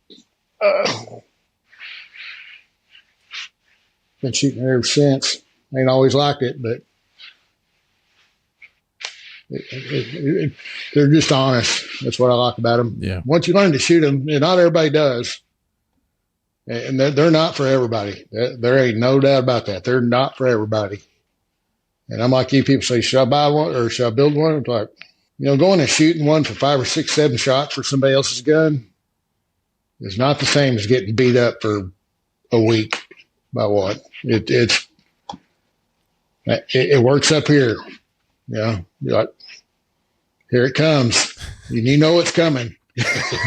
Been shooting it ever since. Ain't always liked it, but they're just honest. That's what I like about them. Yeah. Once you learn to shoot them, and not everybody does, and they're not for everybody. There ain't no doubt about that. They're not for everybody. And I'm like you, people say, should I buy one or should I build one? It's like, going and shooting one for 5 or 6, 7 shots for somebody else's gun is not the same as getting beat up for a week by one. It works up here. You're like, here it comes. And you know it's coming.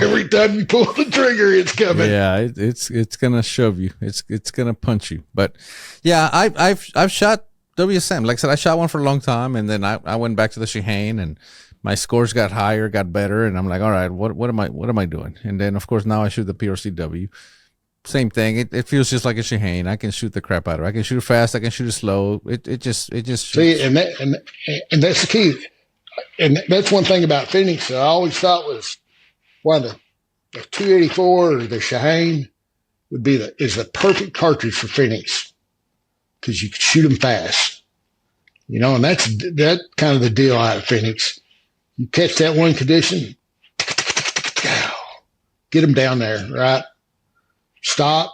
Every time you pull the trigger, it's coming. Yeah, it's gonna shove you. It's gonna punch you. But yeah, I've shot WSM. Like I said, I shot one for a long time, and then I went back to the Shaheen, and my scores got higher, got better, and I'm like, all right, what am I doing? And then of course now I shoot the PRCW. Same thing. It feels just like a Shaheen. I can shoot the crap out of it. I can shoot it fast. I can shoot it slow. It just see, and that's the key. And that's one thing about Phoenix that I always thought was why the 284 or the Shaheen is the perfect cartridge for Phoenix because you can shoot them fast. And that's kind of the deal out of Phoenix. You catch that one condition, get them down there, right? Stop,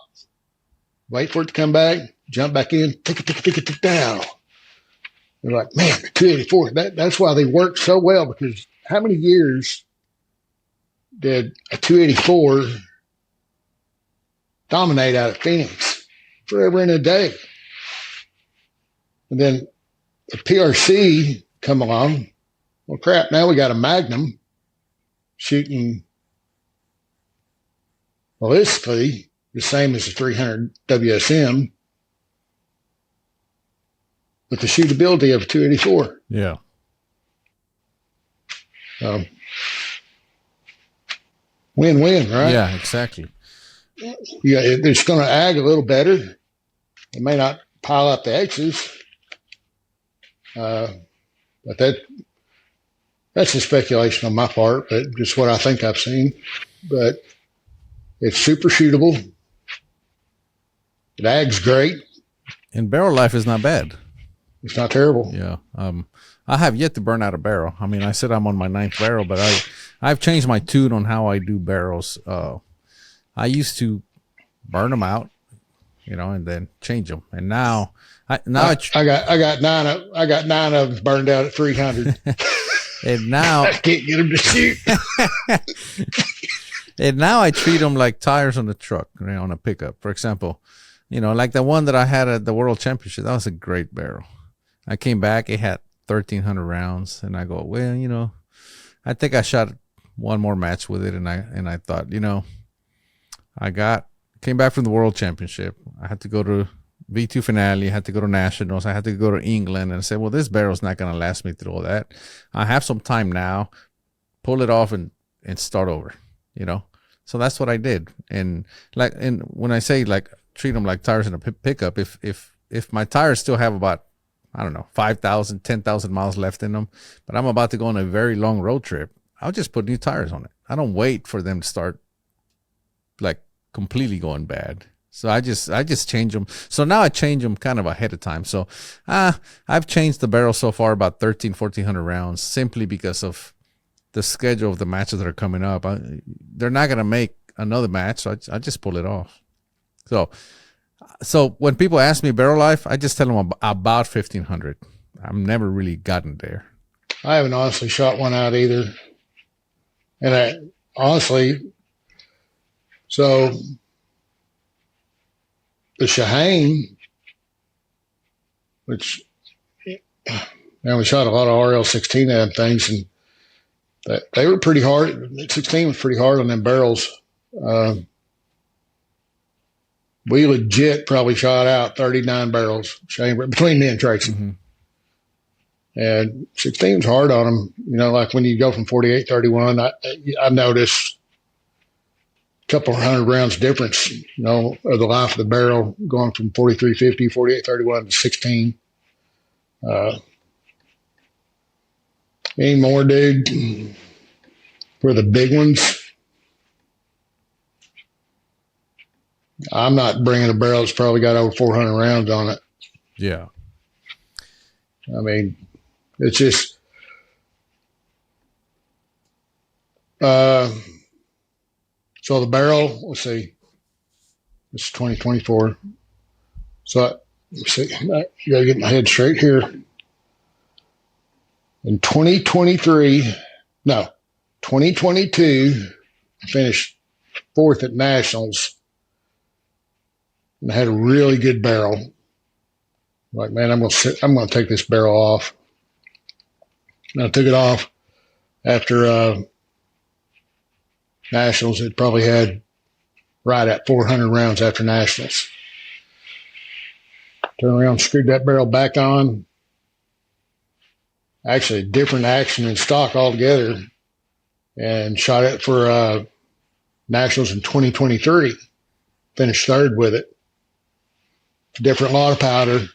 wait for it to come back, jump back in, tick it down. They're like, man, the 284, that's why they work so well, because how many years did a 284 dominate out of Phoenix? Forever and a day. And then the PRC come along. Well, crap, now we got a Magnum shooting ballistically the same as the 300 WSM with the shootability of a 284. Yeah. Win-win, right? Yeah, exactly. Yeah, it's going to ag a little better. It may not pile up the X's, but that's a speculation on my part, but just what I think I've seen. But it's super shootable. It ags great. And barrel life is not bad. It's not terrible. Yeah. I have yet to burn out a barrel. I mean, I said I'm on my 9th barrel, but I've changed my tune on how I do barrels. I used to burn them out, and then change them. And now I got 9 of them burned out at 300. And now I can't get them to shoot. And now I treat them like tires on the truck, on a pickup. For example, like the one that I had at the World Championship, that was a great barrel. I came back, it had 1,300 rounds, and I go, well, I think I shot one more match with it, and I thought, came back from the World Championship. I had to go to V2 finale, I had to go to nationals, I had to go to England, and I said, well, this barrel's not going to last me through all that. I have some time now, pull it off and start over, So that's what I did. And when I say treat them like tires in a pickup, if my tires still have about, I don't know, 5,000, 10,000 miles left in them, but I'm about to go on a very long road trip, I'll just put new tires on it. I don't wait for them to start completely going bad. So I just change them. So now I change them kind of ahead of time. So I've changed the barrel so far about 1,400 rounds simply because of the schedule of the matches that are coming up. They're not going to make another match, so I just pull it off. So when people ask me barrel life, I just tell them about 1,500. I've never really gotten there. I haven't honestly shot one out either. And I honestly, so the Shaheen, which, we shot a lot of RL16 of them things, and they were pretty hard. 16 was pretty hard on them barrels. We legit probably shot out 39 barrels between me and Tracy. Mm-hmm. And 16 was hard on them. Like when you go from 48, 31, I noticed couple hundred rounds difference, of the life of the barrel, going from 4350, 4831 to 16. Any more, dude? For the big ones, I'm not bringing a barrel that's probably got over 400 rounds on it. Yeah. I mean, it's just, so the barrel, let's see, this is 2024. So let's see, I gotta get my head straight here. In 2022, I finished 4th at Nationals and I had a really good barrel. Like, man, I'm gonna take this barrel off. And I took it off after Nationals. It probably had right at 400 rounds after Nationals. Turned around, screwed that barrel back on. Actually, a different action in stock altogether, and shot it for Nationals in 2023. Finished 3rd with it. Different lot of powder,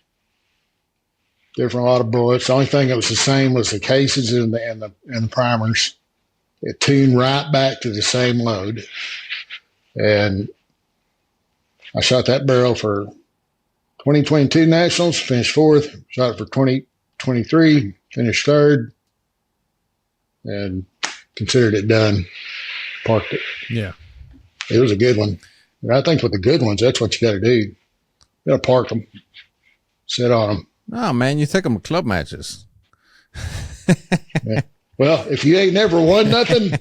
different lot of bullets. The only thing that was the same was the cases and the primers. It tuned right back to the same load, and I shot that barrel for 2022 Nationals. Finished 4th. Shot it for 2023. Finished 3rd, and considered it done. Parked it. Yeah. It was a good one. And I think with the good ones, that's what you got to do. You got to park them, sit on them. Oh, man, you take them to club matches. Yeah. Well, if you ain't never won nothing,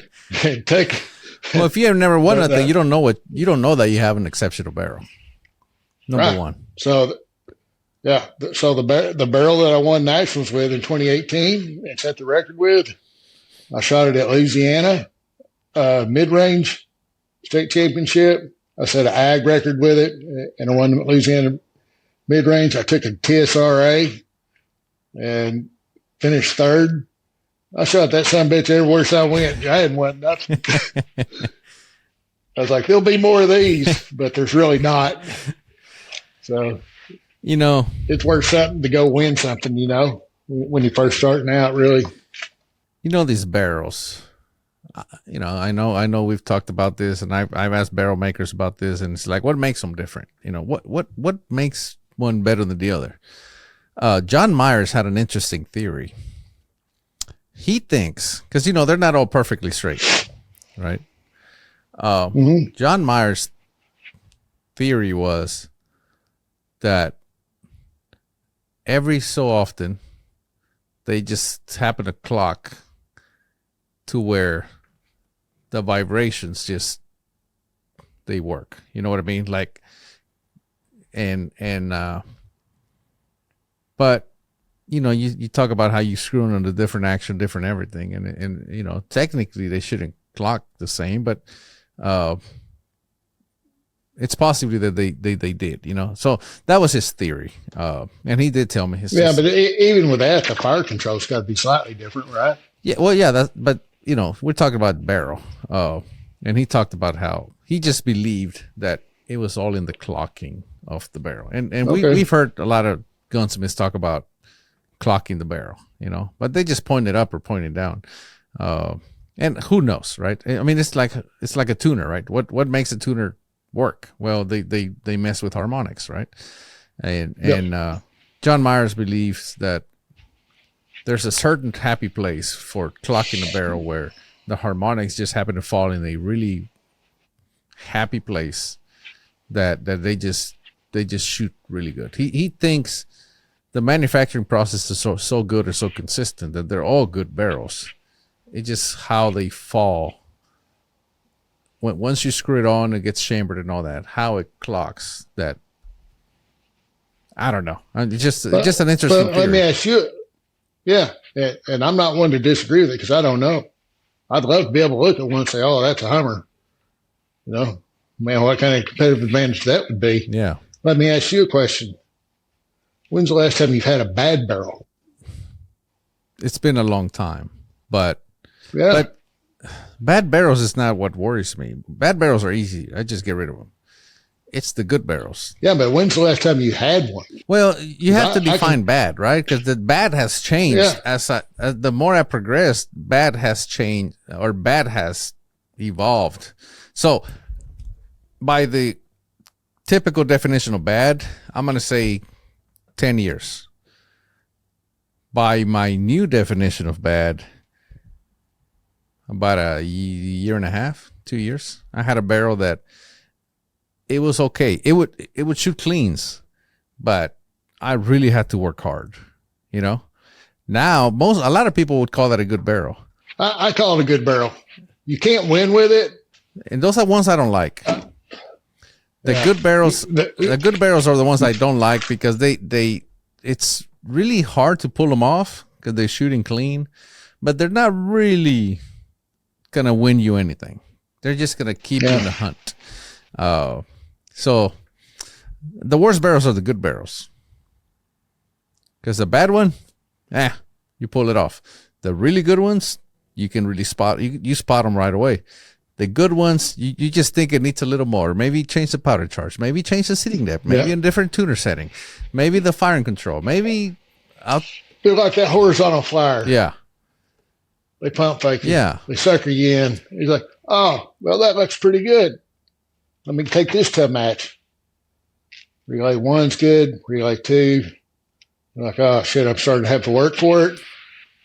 take. Well, if you have never won nothing, you don't know that you have an exceptional barrel. Number one. So, yeah. So the barrel that I won Nationals with in 2018 and set the record with, I shot it at Louisiana, mid-range state championship. I set an ag record with it, and I won the Louisiana mid-range. I took a TSRA and finished 3rd. I shot that son of a bitch everywhere I went. I hadn't won nothing. I was like, there'll be more of these, but there's really not. So, it's worth something to go win something, when you're first starting out, really. These barrels, I know we've talked about this, and I've asked barrel makers about this, and it's like, what makes them different? What makes one better than the other? John Myers had an interesting theory. He thinks, because they're not all perfectly straight, right? John Myers' theory was that every so often they just happen to clock to where the vibrations they work. You know what I mean? Like, but you talk about how you screw in on the different action, different everything, and technically they shouldn't clock the same, but it's possibly that they did, so that was his theory, and he did tell me his. Yeah, but even with that, the fire control's got to be slightly different, right? Yeah, well, yeah, but we're talking about barrel, and he talked about how he just believed that it was all in the clocking of the barrel, and okay. We've heard a lot of gunsmiths talk about clocking the barrel, but they just point it up or point it down, and who knows, right? I mean, it's like a tuner, right? What makes a tuner work? Well, they mess with harmonics, right? And John Myers believes that there's a certain happy place for clocking a barrel where the harmonics just happen to fall in a really happy place that they just shoot really good. He thinks the manufacturing process is so good or so consistent that they're all good barrels. It's just how they fall. Once you screw it on, it gets chambered and all that. How it clocks that, I don't know. It's just an interesting theory. Let me ask you. Yeah, and I'm not one to disagree with it because I don't know. I'd love to be able to look at one and say, "Oh, that's a Hummer." Man, what kind of competitive advantage that would be? Yeah. Let me ask you a question. When's the last time you've had a bad barrel? It's been a long time, but yeah. bad barrels is not what worries me. Bad barrels are easy. I just get rid of them. It's the good barrels. Yeah, but when's the last time you had one? Well, you have to define bad, right? Because the bad has changed as the more I progressed. Bad has changed, or bad has evolved. So, by the typical definition of bad, I'm going to say 10 years. By my new definition of bad, about a year and a half, 2 years. I had a barrel that it was okay. It would shoot cleans, but I really had to work hard. Now a lot of people would call that a good barrel. I call it a good barrel. You can't win with it, and those are ones I don't like. The good barrels, the good barrels are the ones I don't like because it's really hard to pull them off because they're shooting clean, but they're not really gonna win you anything. They're just gonna keep you in the hunt. So the worst barrels are the good barrels. Because the bad one, you pull it off. The really good ones, you can really spot. You spot them right away. The good ones, you just think it needs a little more. Maybe change the powder charge. Maybe change the sitting depth. Maybe a different tuner setting. Maybe the firing control. Maybe they're like that horizontal flyer. Yeah. They pump fake you. Yeah. They sucker you in. He's like, oh, well, that looks pretty good. Let me take this to a match. Relay 1's good. Relay 2. I'm like, oh, shit, I'm starting to have to work for it.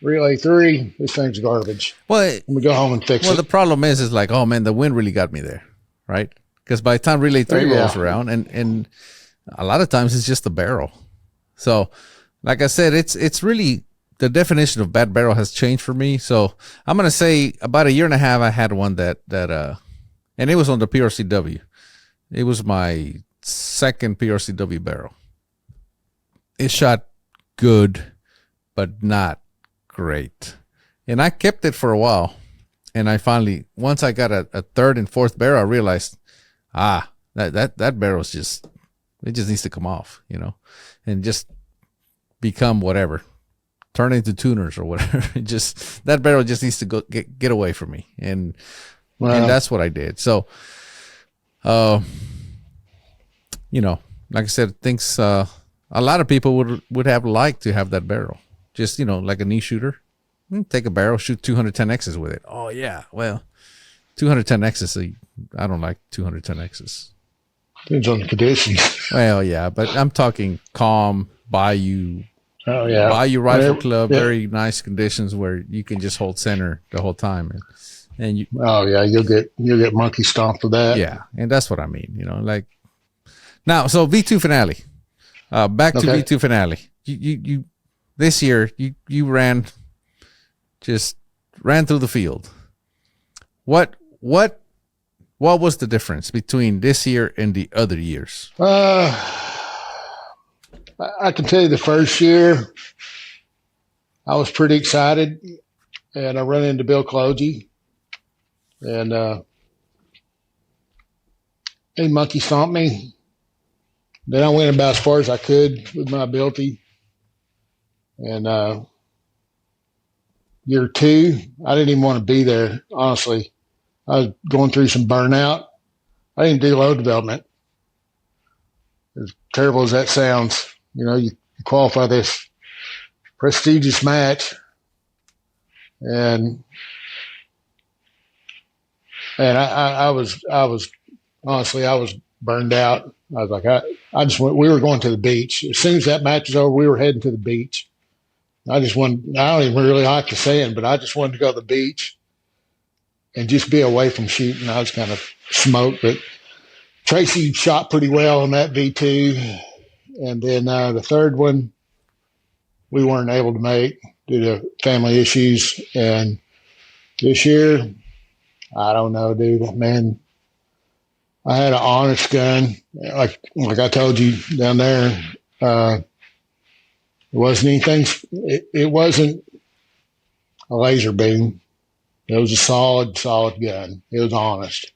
Relay 3, this thing's garbage. Well, let me go home and fix it. Well, the problem is like, oh, man, the wind really got me there, right? Because by the time Relay 3 rolls around, and a lot of times it's just the barrel. So, like I said, it's really the definition of bad barrel has changed for me. So I'm gonna say about a year and a half I had one that and it was on the PRCW. It was my second PRCW barrel. It shot good, but not great. And I kept it for a while. And I finally, once I got a third and fourth barrel, I realized, that barrel's just needs to come off, and just become whatever. Turn into tuners or whatever. That barrel just needs to go get away from me. And that's what I did. So, like I said, things, a lot of people would have liked to have that barrel. Just, like a knee shooter. Take a barrel, shoot 210Xs with it. Oh, yeah. Well, 210Xs, I don't like 210Xs. Depends on the conditions. Well, yeah, but I'm talking calm, Bayou. Oh, yeah. Bayou Rifle Club, very nice conditions where you can just hold center the whole time. And you, oh, yeah, you'll get monkey stomped with that. Yeah, and that's what I mean, like. Now, so V2 Finale. Back to V2 Finale. You this year, you ran through the field. What was the difference between this year and the other years? I can tell you the first year, I was pretty excited, and I run into Bill Clogie, and he monkey stomped me. Then I went about as far as I could with my ability. And year 2, I didn't even want to be there, honestly. I was going through some burnout. I didn't do load development. As terrible as that sounds, you qualify this prestigious match, and I was honestly, I was burned out. I was like, I just went. We were going to the beach as soon as that match was over. We were heading to the beach. I don't even really like the saying, but I just wanted to go to the beach and just be away from shooting. I was kind of smoked, but Tracy shot pretty well on that V2. And then the third one, we weren't able to make due to family issues. And this year, I don't know, dude, man, I had an honest gun. Like I told you down there, it wasn't anything. It wasn't a laser beam. It was a solid gun. It was honest.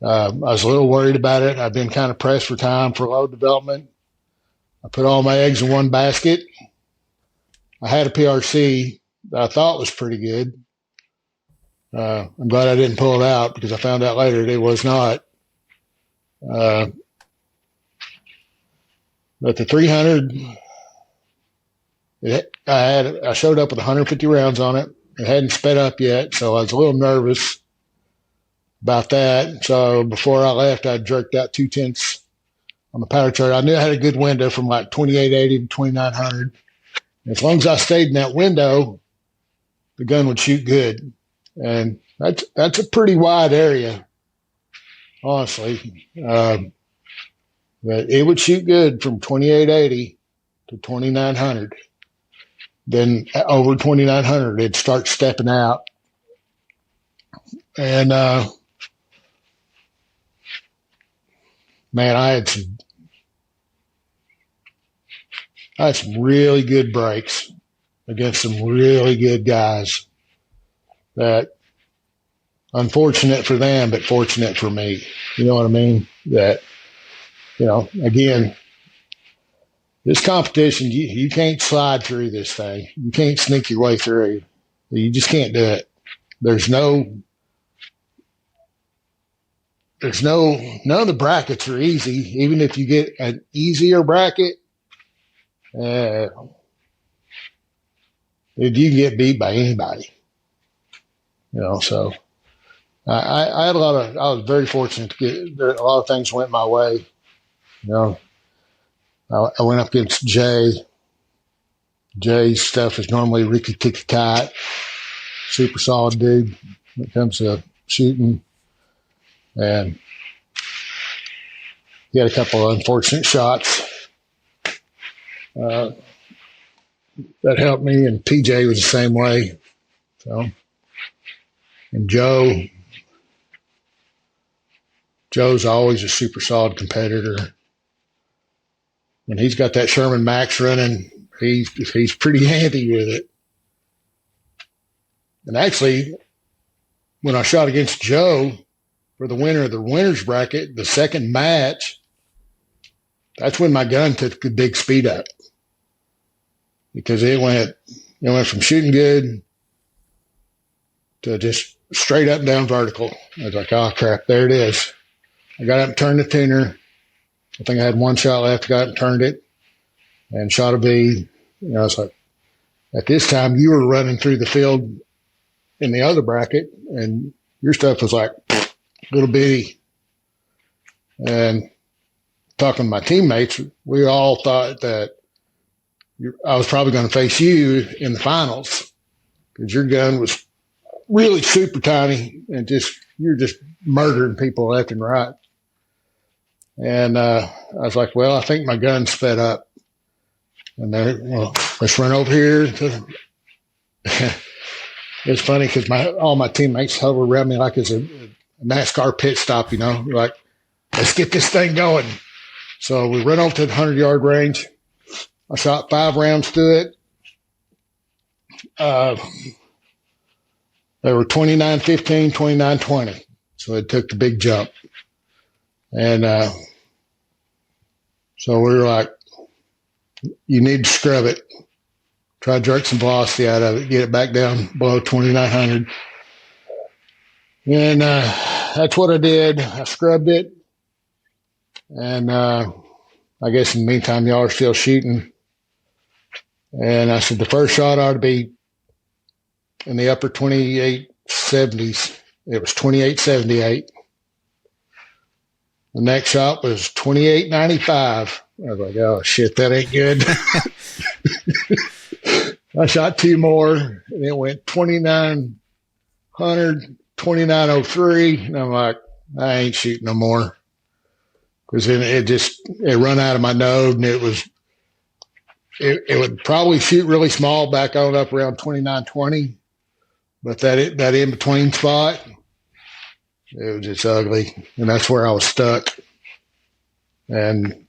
I was a little worried about it. I've been kind of pressed for time for load development. I put all my eggs in one basket. I had a PRC that I thought was pretty good. I'm glad I didn't pull it out because I found out later that it was not. But the 300, I showed up with 150 rounds on it. It hadn't sped up yet, so I was a little nervous about that. So before I left, I jerked out 2/10 on the powder chart. I knew I had a good window from like 2880 to 2900. As long as I stayed in that window, the gun would shoot good. And that's a pretty wide area, honestly. But it would shoot good from 2880 to 2900. Then over 2900, it'd start stepping out. And man, I had some really good breaks against some really good guys. That unfortunate for them, but fortunate for me. You know what I mean? That, again, this competition, you can't slide through this thing. You can't sneak your way through. You just can't do it. None of the brackets are easy. Even if you get an easier bracket, you can get beat by anybody. So I had I was very fortunate to get a lot of things went my way. I went up against Jay. Jay's stuff is normally Ricky Ticky Kite, super solid dude when it comes to shooting. And he had a couple of unfortunate shots that helped me, and PJ was the same way. So, and Joe's always a super solid competitor. When he's got that Sherman Max running, he's pretty handy with it. And actually, when I shot against Joe for the winner of the winner's bracket, the second match, that's when my gun took a big speed up because it went from shooting good to just straight up and down vertical. I was like, oh crap, there it is. I got up and turned the tuner. I think I had one shot left. Got up and turned it and shot a V. It's like, at this time, you were running through the field in the other bracket, and your stuff was like little bitty. And talking to my teammates, we all thought that I was probably going to face you in the finals because your gun was really super tiny and you're just murdering people left and right. And I was like, well, I think my gun sped up. And let's run over here. It's funny because all my teammates hover around me like it's a NASCAR pit stop, like, let's get this thing going. So we run over to the 100-yard range. I shot 5 rounds to it. They were 29-15, 29-20. So it took the big jump. And so we were like, you need to scrub it. Try to jerk some velocity out of it, get it back down below 2,900. And that's what I did. I scrubbed it. And I guess in the meantime, y'all are still shooting. And I said the first shot ought to be in the upper 2870s. It was 2878. The next shot was 2895. I was like, oh, shit, that ain't good. I shot 2 more, and it went 2900, 2903. And I'm like, I ain't shooting no more. Because then it run out of my node, and it would probably shoot really small back on up around 2920. But that in-between spot, it was just ugly. And that's where I was stuck. And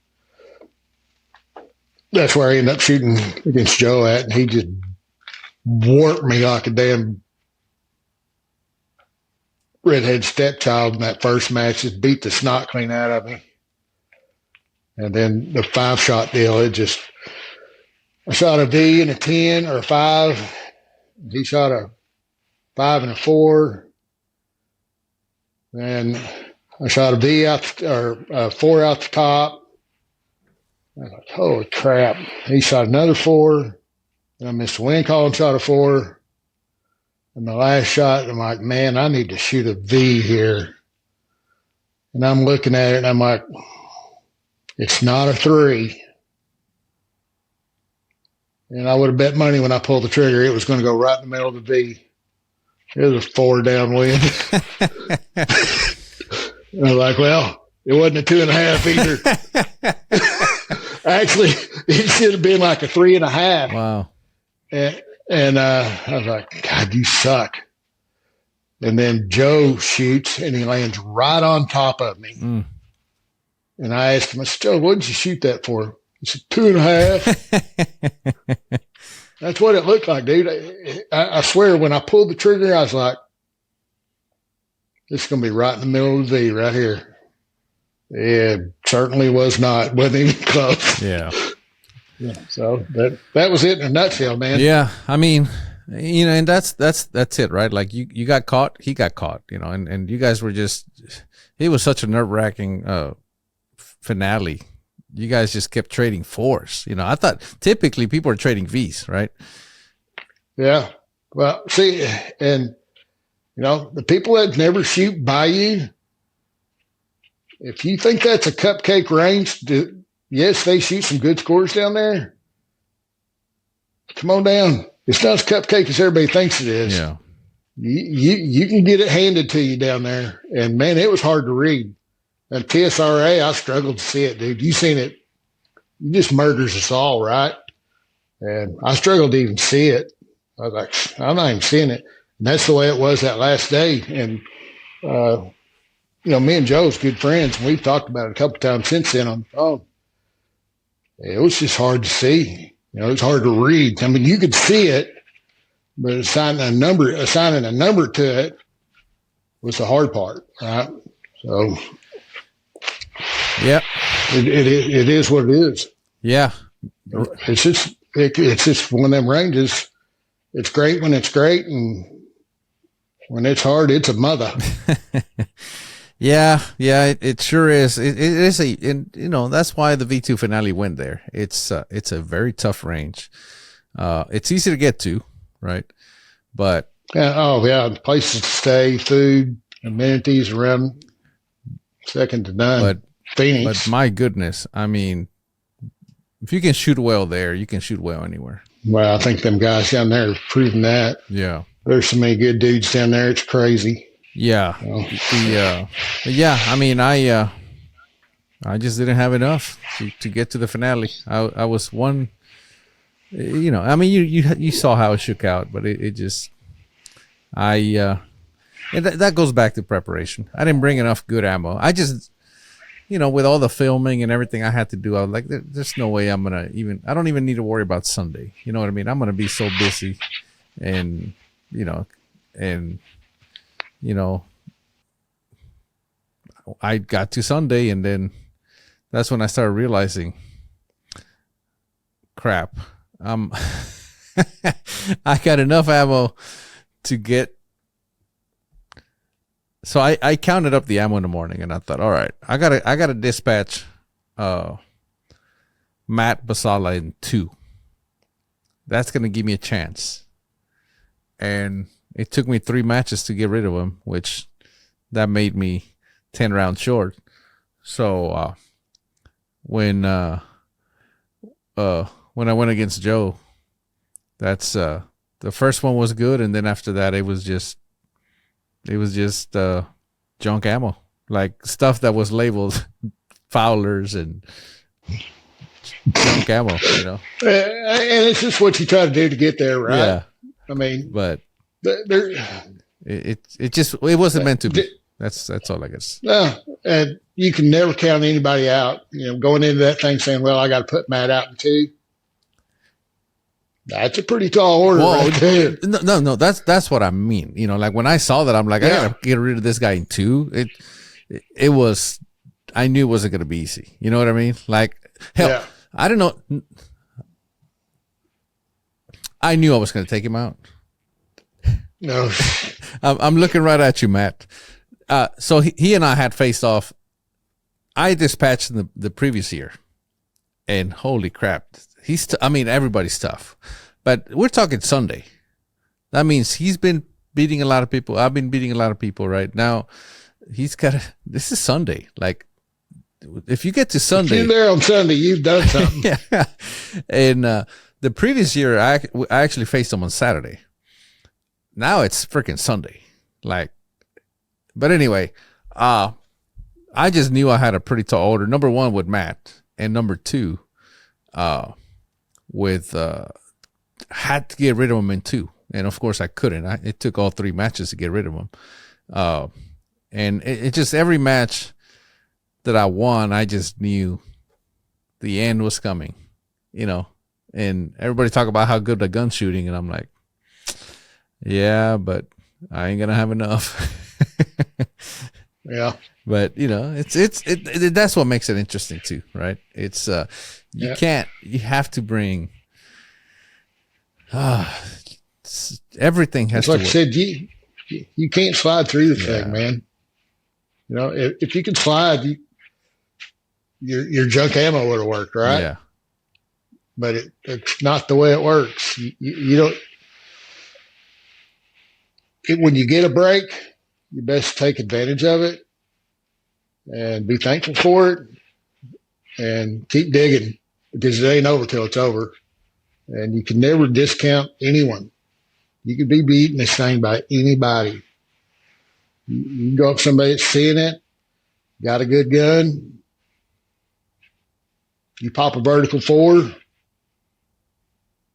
that's where I ended up shooting against Joe at. And he just warped me like a damn redhead stepchild in that first match. Just beat the snot clean out of me. And then the 5-shot deal, I shot a V and a 10 or a 5. He shot a 5 and a 4. And I shot a V out, or a 4 out the top. I was like, holy crap. He shot another 4. And I missed a wind call and shot a 4. And the last shot, I'm like, man, I need to shoot a V here. And I'm looking at it and I'm like, it's not a 3. And I would have bet money when I pulled the trigger, it was going to go right in the middle of the V. It was a 4 downwind. And I was like, well, it wasn't a 2.5 either. Actually, it should have been like a 3.5. Wow. And I was like, God, you suck. And then Joe shoots and he lands right on top of me. Mm. And I asked him, I said, Joe, what did you shoot that for? He said, 2.5. That's what it looked like, dude. I swear, when I pulled the trigger, I was like, this is going to be right in the middle of the V right here. It certainly was not. Wasn't even close. Yeah. Yeah. So that was it in a nutshell, man. Yeah. I mean, you know, and that's it, right? Like you got caught, he got caught, you know, and you guys were just, it was such a nerve-wracking finale. You guys just kept trading 4s. You know, I thought typically people are trading Vs, right? Yeah. Well, see, and, you know, the people that never shoot by you, if you think that's a cupcake range, yes, they shoot some good scores down there. Come on down. It's not as cupcake as everybody thinks it is. Yeah. You can get it handed to you down there. And, man, it was hard to read. And TSRA, I struggled to see it, dude. You seen it. It just murders us all, right? And I struggled to even see it. I was like, I'm not even seeing it. And that's the way it was that last day. And, you know, me and Joe's good friends, and we've talked about it a couple times since then on the phone. It was just hard to see. You know, it's hard to read. I mean, you could see it, but assigning a number to it was the hard part, right? So, yeah, it is what it is. Yeah, it's just one of them ranges. It's great when it's great, and when it's hard, it's a mother. Yeah, it sure is. It is and you know, that's why the V2 finale went there. It's a very tough range. It's easy to get to, right? But places to stay, food, amenities around, second to none. But Phoenix. But my goodness, I mean, if you can shoot well there, you can shoot well anywhere. Well, I think them guys down there have proven that. Yeah, there's so many good dudes down there. It's crazy. Yeah. Yeah, I mean, I just didn't have enough to get to the finale. I was one, you know, I mean, you saw how it shook out, but it just, and that goes back to preparation. I didn't bring enough good ammo. I just, you know, with all the filming and everything I had to do, I was like, there's no way I'm going to I don't even need to worry about Sunday. You know what I mean? I'm going to be so busy and, you know, I got to Sunday, and then that's when I started realizing, crap, I got enough ammo to get. So I counted up the ammo in the morning, and I thought, all right, I gotta dispatch Matt Basala in 2. That's gonna give me a chance. And it took me 3 matches to get rid of him, which that made me 10 rounds short. So when I went against Joe, that's the first one was good, and then after that it was just junk ammo, like stuff that was labeled Fowlers and junk ammo, you know. And it's just what you try to do to get there, right? Yeah. I mean, but it wasn't meant to be. That's all I guess. No, and you can never count anybody out. You know, going into that thing saying, "Well, I got to put Matt out in 2." That's a pretty tall order right there. No, that's what I mean. You know, like when I saw that, I'm like, I gotta get rid of this guy in 2. It was, I knew it wasn't gonna be easy. You know what I mean? Like, hell, I don't know. I knew I was gonna take him out. No, I'm looking right at you, Matt. So he and I had faced off. I dispatched him the previous year, and holy crap, everybody's tough, but we're talking Sunday. That means he's been beating a lot of people. I've been beating a lot of people. Right now, this is Sunday. Like, if you get to Sunday, if you're there on Sunday, you've done something. Yeah. And the previous year, I actually faced him on Saturday. Now it's freaking Sunday. Like, but anyway, I just knew I had a pretty tall order. Number one with Matt, and number two, with had to get rid of him in two, and of course I couldn't. It took all 3 matches to get rid of him, and it just every match that I won, I just knew the end was coming, And everybody talk about how good the gun shooting, and I'm like, yeah, but I ain't gonna have enough. Yeah. But it's that's what makes it interesting too, right? It's you have to bring everything has it's like to work. I said, you can't slide through the thing, man. If you can slide, your junk ammo would have worked, right? Yeah. But it's not the way it works. You don't. When you get a break, you best take advantage of it and be thankful for it and keep digging, because it ain't over till it's over. And you can never discount anyone. You could be beating this thing by anybody. You can go up to somebody that's seeing it, got a good gun, you pop a vertical 4,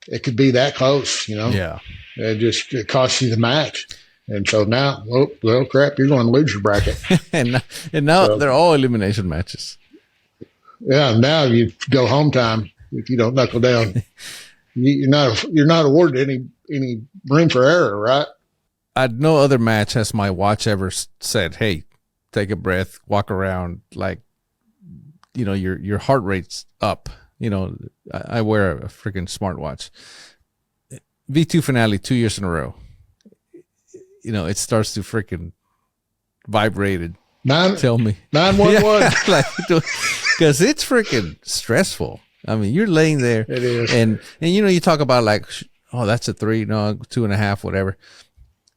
it could be that close, Yeah. It costs you the match. And so now, well, crap, you're going to lose your bracket. and now they're all elimination matches. Yeah, now you go home time if you don't knuckle down. You're not awarded any room for error, right? At no other match has my watch ever said, "Hey, take a breath, walk around." Like, your heart rate's up. I wear a freaking smartwatch. V2 finale 2 years in a row. It starts to freaking vibrate. Tell me 911. Because it's freaking stressful. I mean, you're laying there. It is. And you talk about like, oh, that's a 3, no, 2.5, whatever.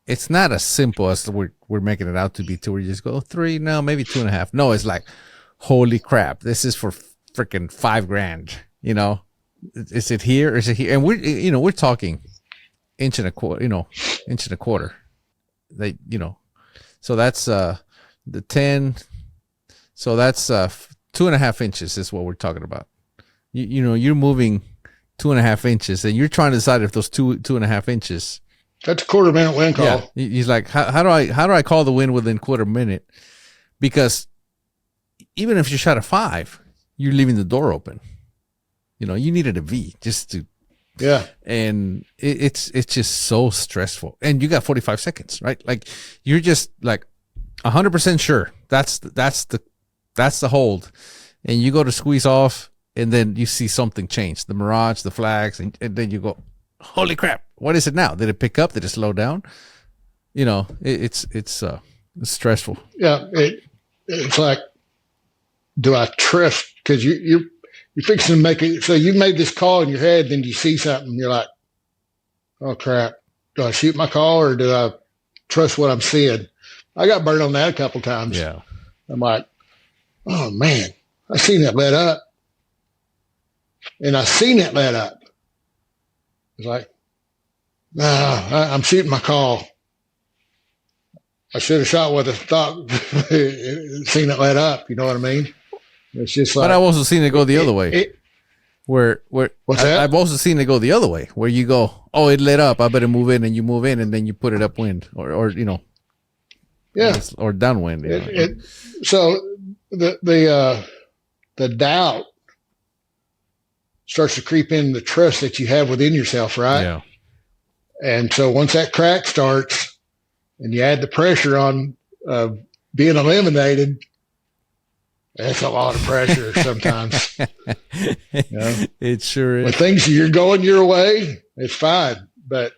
It's not as simple as we're making it out to be. To where you just go 3, no, maybe 2.5. No, it's like, holy crap, this is for freaking $5,000. Is it here? Is it here? And we're talking inch and a quarter. So that's the 10. So that's 2.5 inches is what we're talking about. You're moving 2.5 inches, and you're trying to decide if those 2.5 inches. That's a quarter-minute wind call. Yeah, he's like, how do I call the wind within quarter minute? Because even if you shot a 5, you're leaving the door open. You needed a V just to. Yeah. And it's just so stressful. And you got 45 seconds, right? Like, you're just like 100% sure that's the hold. And you go to squeeze off, and then you see something change. The mirage, the flags, and then you go, holy crap, what is it now? Did it pick up? Did it slow down? It's stressful. Yeah. It's like, do I trust? Because you're fixing to make it. So you made this call in your head, then you see something, and you're like, oh crap, do I shoot my call or do I trust what I'm seeing? I got burned on that a couple times. Yeah. I'm like, oh man, I seen it let up. And I seen it let up. It's like, no, I'm shooting my call. I should have shot with a thought, seen it let up. You know what I mean? It's just like. But I've also seen it go the other way. What's that? I've also seen it go the other way, where you go, oh, it lit up, I better move in, and you move in, and then you put it upwind, or yeah, or downwind. So the doubt starts to creep in the trust that you have within yourself, right? Yeah. And so once that crack starts, and you add the pressure on being eliminated, that's a lot of pressure sometimes. It sure is. When things you're going your way, it's fine. But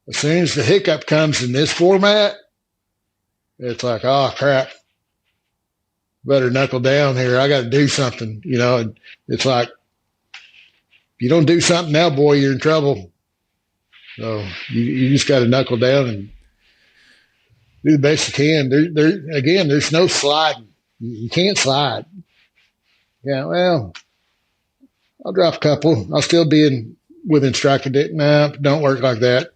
as soon as the hiccup comes in this format, it's like, oh crap, better knuckle down here. I got to do something. It's like, if you don't do something now, boy, you're in trouble. So you just got to knuckle down and do the best you can. Again, there's no sliding. You can't slide. Yeah, well, I'll drop a couple. I'll still be within striking distance. No, don't work like that.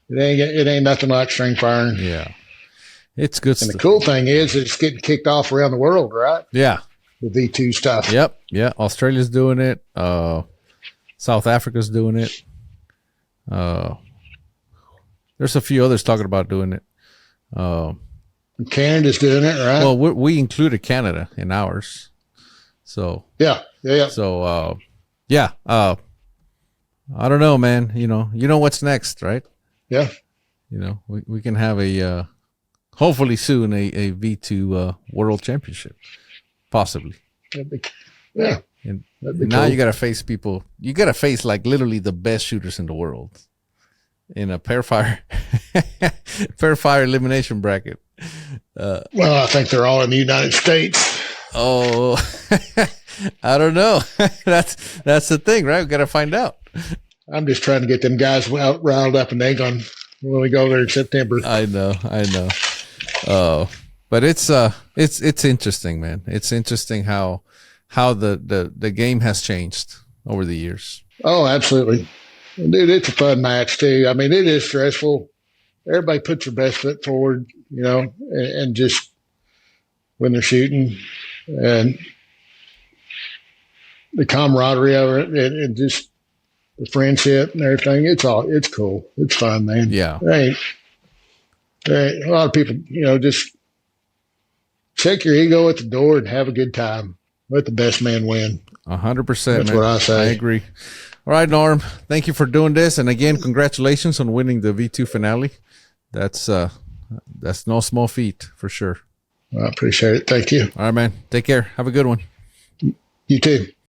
It ain't nothing like string firing. Yeah. It's good stuff. And the cool thing is it's getting kicked off around the world, right? Yeah. The V2 stuff. Yep. Yeah. Australia's doing it. South Africa's doing it. There's a few others talking about doing it. Canada's doing it, right? Well, we included Canada in ours. So yeah. So I don't know, man. You know what's next, right? Yeah. We can have a hopefully soon a V2 World Championship, possibly. Yeah. And now you got to face people. You got to face like literally the best shooters in the world in a pair fire elimination bracket. Well, I think they're all in the United States. Oh, I don't know. That's the thing, right? We got to find out. I'm just trying to get them guys riled up and going when we go there in September. I know. But it's interesting, man. It's interesting how the game has changed over the years. Oh, absolutely. Dude, it's a fun match too. I mean, it is stressful. Everybody puts their best foot forward, and just when they're shooting, and the camaraderie of it, and just the friendship and everything. It's cool. It's fun, man. Yeah. There ain't a lot of people, just check your ego at the door and have a good time. Let the best man win. 100%. That's what I say. I agree. All right, Norm. Thank you for doing this, and again, congratulations on winning the V2 finale. That's no small feat for sure. I appreciate it. Thank you. All right, man. Take care. Have a good one. You too.